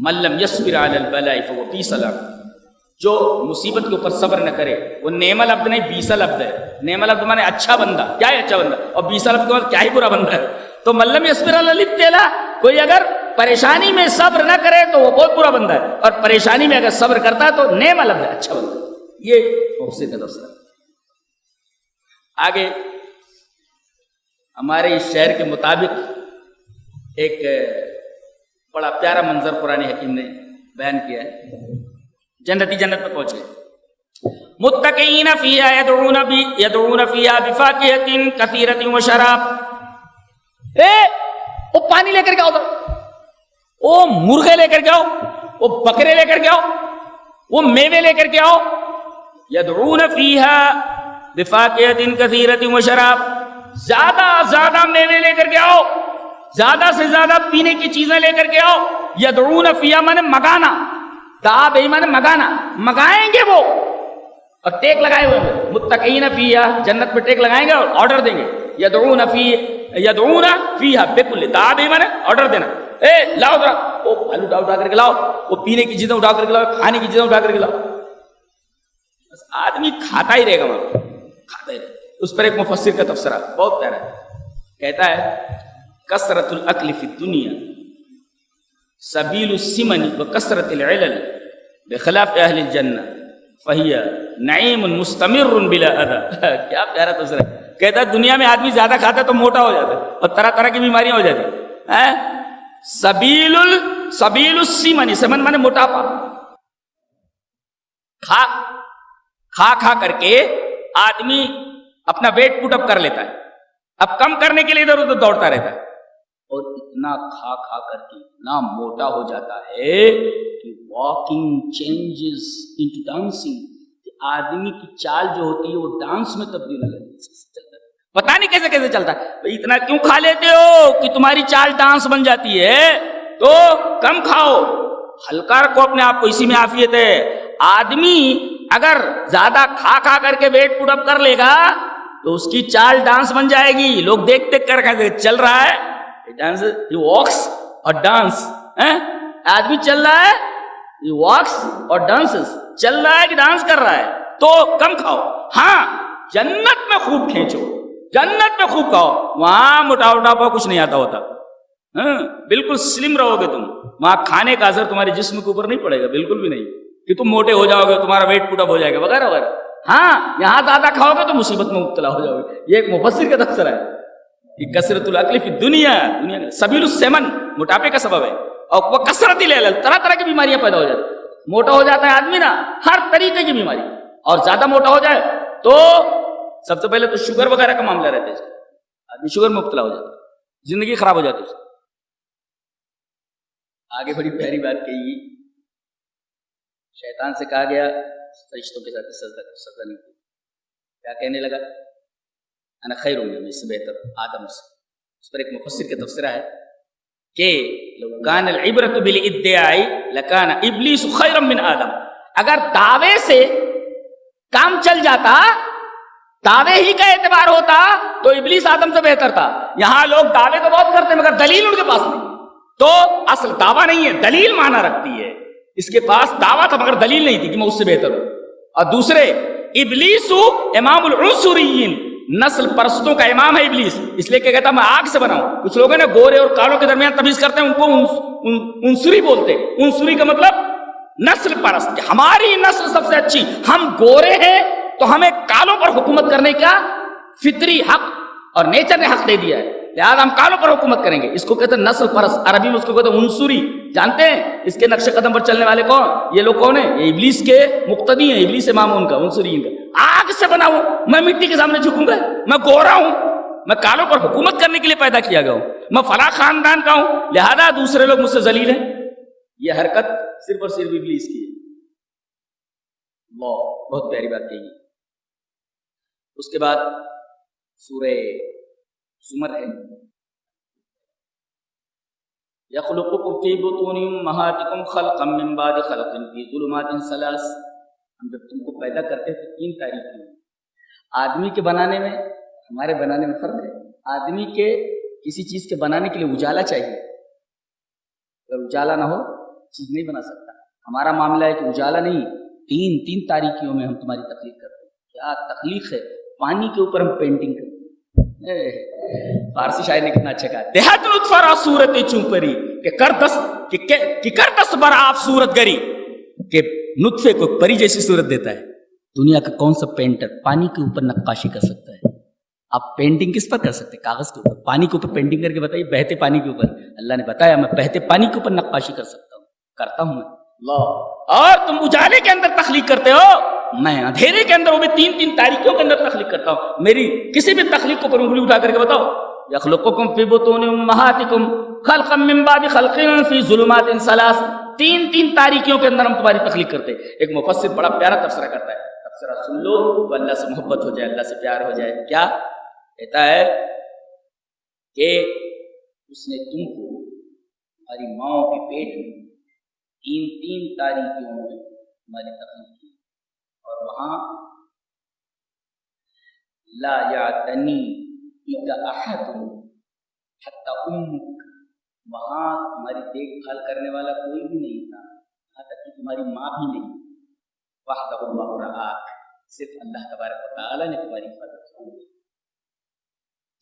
من لم یصبر علی البلاء فهو بئس العبد، جو مصیبت کے اوپر صبر نہ کرے وہ نعم العبد نہیں بئس العبد ہے. نعم العبد مانے اچھا بندہ، کیا ہے اچھا بندہ، اور بئس العبد کے بعد کیا ہی برا بندہ ہے. تو من لم یصبر علی الابتلاء، کوئی اگر پریشانی میں صبر نہ کرے تو وہ بہت برا بندہ ہے، اور پریشانی میں اگر صبر کرتا ہے تو نعم العبد ہے، اچھا بندہ. یہ مفسر کا تبصرہ. آگے ہمارے اس شہر کے مطابق ایک بڑا پیارا منظر قرآن حکیم نے بیان کیا ہے. جنت میں پہنچے، متقین فیہا یدعون فیہا بفاکہۃ کثیرۃ وشراب. وہ پانی لے کر کے آؤ، وہ مرغے لے کر کے آؤ، وہ بکرے لے کر کے آؤ، وہ میوے لے کر کے آؤ. یدعون فیہا بفاکہۃ کثیرۃ وشراب، زیادہ میوے لے کر کے آؤ، زیادہ سے زیادہ پینے کی چیزیں لے کر کے آؤ. یدعون فیہا مانے مگانا، دعا بے مانے مگانا، مگائیں گے وہ اور ٹیک لگائے ہوئے. متقین فیہا، جنت میں ٹیک لگائیں گے اور آرڈر دیں گے. یدعون فیہا بکل، دعا بے مانے آرڈر دینا. لاؤ ذرا وہ آلو اٹھا کر کے لاؤ، وہ پینے کی چیزیں اٹھا کر کے لاؤ، کھانے کی چیزیں اٹھا کر کے لاؤ. بس آدمی کھاتا ہی رہے گا وہاں، کھاتا ہی رہے گا. اس پر ایک مفسر کا تبصرہ بہت پیارا ہے. کہتا ہے کثرت الاکل فی الدنیا سبیل السمن وکثرت العلل بخلاف اہل الجنہ فہی نعیم مستمر بلا اذی. کیا پیارا تبصرہ ہے. کہتا ہے دنیا میں آدمی زیادہ کھاتا ہے تو موٹا ہو جاتا ہے اور طرح طرح کی بیماریاں ہو جاتی ہیں. سبیل السمن، سمن مانے موٹاپا. کھا کر کے آدمی اپنا ویٹ پٹ اپ کر لیتا ہے، اب کم کرنے کے لیے ادھر ادھر دوڑتا رہتا ہے اور اتنا کھا کر کے اتنا موٹا ہو جاتا ہے کہ واکنگ چینجز انٹو ڈانسنگ، آدمی کی چال جو ہوتی ہے وہ ڈانس میں تبدیل ہو جاتی ہے. پتہ نہیں کیسے کیسے چلتا ہے. اتنا کیوں کھا لیتے ہو کہ تمہاری چال ڈانس بن جاتی ہے؟ تو کم کھاؤ، ہلکا رکھو اپنے آپ کو، اسی میں عافیت ہے. آدمی اگر زیادہ کھا کر کے ویٹ پٹ اپ کر لے گا تو اس کی چال ڈانس بن جائے گی. لوگ دیکھ کر چل رہا ہے ڈانس، یہ واکس اور ڈانس. آدمی چل رہا ہے، یہ واکس اور ڈانس چل رہا ہے کہ ڈانس کر رہا ہے؟ تو کم کھاؤ. ہاں جنت میں خوب کھینچو, جنت میں خوب کھاؤ, وہاں موٹاپا کچھ نہیں آتا ہوتا. ہاں بالکل سلم رہو گے تم, وہاں کھانے کا اثر تمہارے جسم کے اوپر نہیں پڑے گا, بالکل بھی نہیں کہ تم موٹے ہو جاؤ گے, تمہارا ویٹ پٹ اپ ہو جائے گا وغیرہ وغیرہ. ہاں یہاں زیادہ کھاؤ گے تو مصیبت میں مبتلا ہو جاؤ گے. یہ ایک مفسر کا تفسیر ہے کہ کثرت الاکل فی دنیا سبیل السمن, موٹاپے کا سبب ہے. اور وہ کثرت العلل, طرح طرح کی بیماریاں پیدا ہو جاتی. موٹا ہو جاتا ہے آدمی نا, ہر طریقے کی بیماری, اور زیادہ موٹا ہو جائے تو سب سے پہلے تو شوگر وغیرہ کا معاملہ رہتا ہے, آدمی شوگر میں مبتلا ہو جاتا ہے, زندگی خراب ہو جاتی ہے. آگے بڑی پیاری بات کہی, شیطان سے کہا گیا فرشتوں کے ساتھ سجدہ نہیں. کیا کہنے لگا؟ انا خیر منہ, میں سے بہتر آدم سے. اس پر ایک مفسر کا تفسیرہ ہے کہ لو کان العبرۃ بالادعاء لکان ابلیس خیرا من آدم. اگر دعوے سے کام چل جاتا, دعوے ہی کا اعتبار ہوتا تو ابلیس آدم سے بہتر تھا. یہاں لوگ دعوے تو بہت کرتے ہیں مگر دلیل ان کے پاس نہیں. تو اصل دعویٰ نہیں ہے, دلیل معنی رکھتی ہے. اس کے پاس دعویٰ تھا مگر دلیل نہیں تھی کہ میں اس سے بہتر ہوں. اور دوسرے, ابلیس امام العنصریین, نسل پرستوں کا امام ہے ابلیس, اس لیے کہ کہتا میں آگ سے بنا ہوں. کچھ لوگ ہیں نا گورے اور کالوں کے درمیان تمیز کرتے ہیں, ان کو عنصری بولتے ہیں. عنصری کا مطلب نسل پرست, کہ ہماری نسل سب سے اچھی, ہم گورے ہیں تو ہمیں کالوں پر حکومت کرنے کا فطری حق اور نیچر نے حق دے دیا ہے, لہٰذا ہم کالوں پر حکومت کریں گے. اس کو کہتے ہیں نسل پرست, عربی میں اس کو کہتے ہیں عنصری. جانتے ہیں اس کے نقش قدم پر چلنے والے کون, یہ لوگ کون ہیں؟ یہ ابلیس کے مقتدی ہیں, ابلیس امام ان کا, عنصریین کا. آگ سے بنا ہوں, میں مٹی کے سامنے جھکوں گا, میں گورا ہوں, میں کالوں پر حکومت کرنے کے لیے پیدا کیا گیا ہوں, میں فلاں خاندان کا ہوں, لہذا دوسرے لوگ مجھ سے ذلیل ہیں. یہ حرکت صرف اور صرف ابلیس کی ہے. اللہ, بہت پیاری بات کہی. اس کے بعد سورہ زمر ہے, یخلقکم فی بطون امہاتکم خلقا من بعد خلق فی ظلمات ثلاث. ہم جب تم کو پیدا کرتے ہیں تو 3 تاریخیں ہیں. آدمی کے بنانے میں ہمارے بنانے میں فرق ہے. آدمی کے کسی چیز کے بنانے کے لیے اجالا چاہیے, اگر اجالا نہ ہو چیز نہیں بنا سکتا. ہمارا معاملہ ہے کہ اجالا نہیں, 3 تاریکیوں میں ہم تمہاری تخلیق کرتے ہیں. کیا تخلیق ہے, پانی کے اوپر ہم پینٹنگ کرتے ہیں. فارسی شاعر نے کتنا اچھا کہا, دیہات لطف را صورت چوپری کہ کر دس بر آپ صورت گری, کہ نطفے کو پری جیسی صورت دیتا ہے. دنیا کا کون سا پینٹر پانی کے اوپر نقاشی کر سکتا ہے؟ آپ پینٹنگ کس پر کر سکتے ہیں؟ کاغذ کے اوپر. پانی کے اوپر پینٹنگ کر کے بتائیے, بہتے پانی کے اوپر. اللہ نے بتایا میں بہتے پانی کے اوپر نقاشی کر سکتا ہوں, کرتا ہوں میں. اللہ, اور تم اجالے کے اندر تخلیق کرتے ہو, میں اندھیرے کے اندر, وہ بھی 3 تاریکیوں کے اندر تخلیق کرتا ہوں. میری کسی بھی تخلیق کو پر انگلی اٹھا کر کے بتاؤ. یخلقکم فی بطون امہاتکم خلقا من بعد خلق فی ظلمات ثلاث. 3 تاریکیوں کے اندر ہم تمہاری تخلیق کرتے ہیں. ایک مفسر بڑا پیارا تفسیرہ کرتا ہے, تفسیرہ سن لو تو اللہ سے محبت ہو جائے, اللہ سے پیار ہو جائے. کیا کہتا ہے کہ اس نے تم کو ہماری ماں کے پیٹ میں 3 تاریکیوں میں ہماری تخلیق کی, اور وہاں لا یعتنی بک احد حتی امک, وہاں تمہاری دیکھ بھال کرنے والا کوئی بھی نہیں تھا, یہاں تک کہ تمہاری ماں بھی نہیں. وحدہ اللہ رعاک, صرف اللہ تبارک و تعالی نے تمہاری حفاظت کی.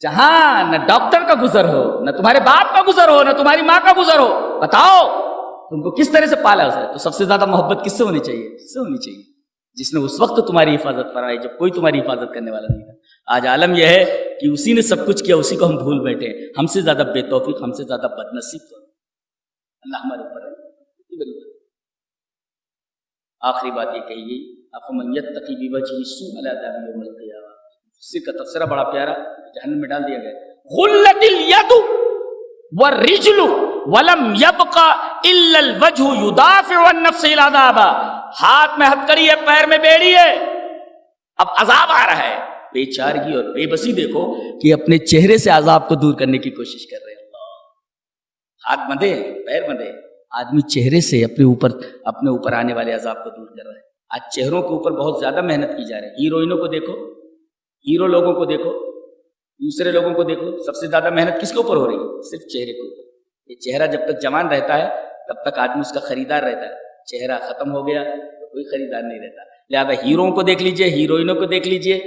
جہاں نہ ڈاکٹر کا گزر ہو, نہ تمہارے باپ کا گزر ہو, نہ تمہاری ماں کا گزر ہو, بتاؤ تم کو کس طرح سے پالا اسے؟ تو سب سے زیادہ محبت کس سے ہونی چاہیے؟ کس سے ہونی چاہیے؟ جس نے اس وقت تمہاری حفاظت فرمائی جب کوئی تمہاری حفاظت کرنے والا نہیں تھا. آج عالم یہ ہے کہ اسی نے سب کچھ کیا, اسی کو ہم بھول بیٹھے ہیں. ہم سے زیادہ بے توفیق, ہم سے زیادہ بد نصیب تو اللہ ہمارے اوپر ہے. آخری بات یہ کہی گئی, افمن یتقی بوجہہ السوء العذاب یوم القیامہ. اسی کا تفسیرہ بڑا پیارا, جہنم میں ڈال دیا گیا. غلت الید والرجل ولم یبق الا الوجہ یدافع عن نفسہ العذاب. ہاتھ میں ہتکڑی ہے, پیر میں بیڑی ہے, اب عذاب آ رہا ہے. بے چارگی اور بے بسی دیکھو کہ اپنے چہرے سے عذاب کو دور کرنے کی کوشش کر رہے ہیں. ہاتھ بندھے, پیر بندھے, آدمی چہرے سے اپنے اوپر آنے والے عذاب کو دور کر رہا ہے. آج چہروں کے اوپر بہت زیادہ محنت کی جا رہی ہے. ہیروئنوں کو دیکھو, ہیرو لوگوں کو دیکھو, دوسرے لوگوں کو دیکھو, سب سے زیادہ محنت کس کے اوپر ہو رہی ہے؟ صرف چہرے کے اوپر. یہ چہرہ جب تک جوان رہتا ہے تب تک آدمی اس کا خریدار رہتا ہے. چہرہ ختم ہو گیا تو کوئی خریدار نہیں رہتا. لہذا ہیروؤں کو دیکھ لیجئے، ہیروئنوں کو دیکھ لیجئے،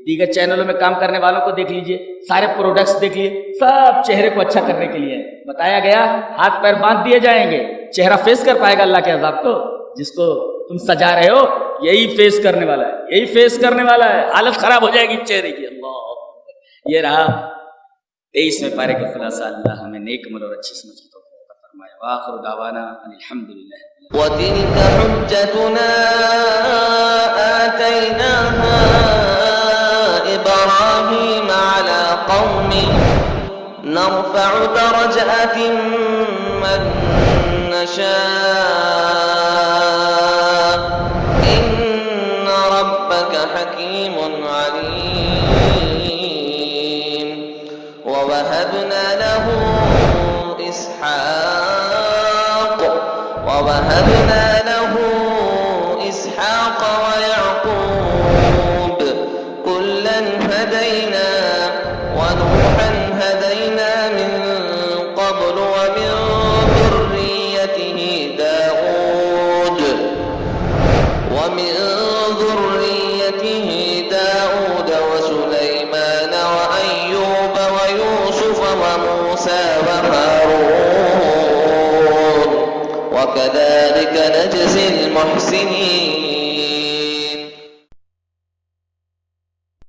دیگر چینلوں میں کام کرنے والوں کو دیکھ لیجئے، سارے پروڈکٹس دیکھ لیجئے، سب چہرے کو اچھا کرنے کے لیے ہے۔ بتایا گیا ہاتھ پیر باندھ دیے جائیں گے، چہرہ فیس کر پائے گا اللہ کے عذاب کو؟ جس کو تم سجا رہے ہو یہی فیس کرنے والا ہے، یہی فیس کرنے والا ہے، حالت خراب ہو جائے گی چہرے کی۔ اللہ، یہ رہا 23ویں پارے کا خلاصہ۔ اللہ ہمیں نیک عمل اور اچھی سمجھ تو فرمائے۔ وآخر دعوانا الحمدللہ۔ وتلك حجتنا آتيناها إبراهيم على قومه نرفع درجات من نشاء إن ربك حكيم عليم ووهبنا له إسحاق ويعقوب كلا هدينا ونوحا هدينا من قبل ومن ذريته داود وسليمان وأيوب ويوسف وموسى وهارون وكذلك نجزي المحسنين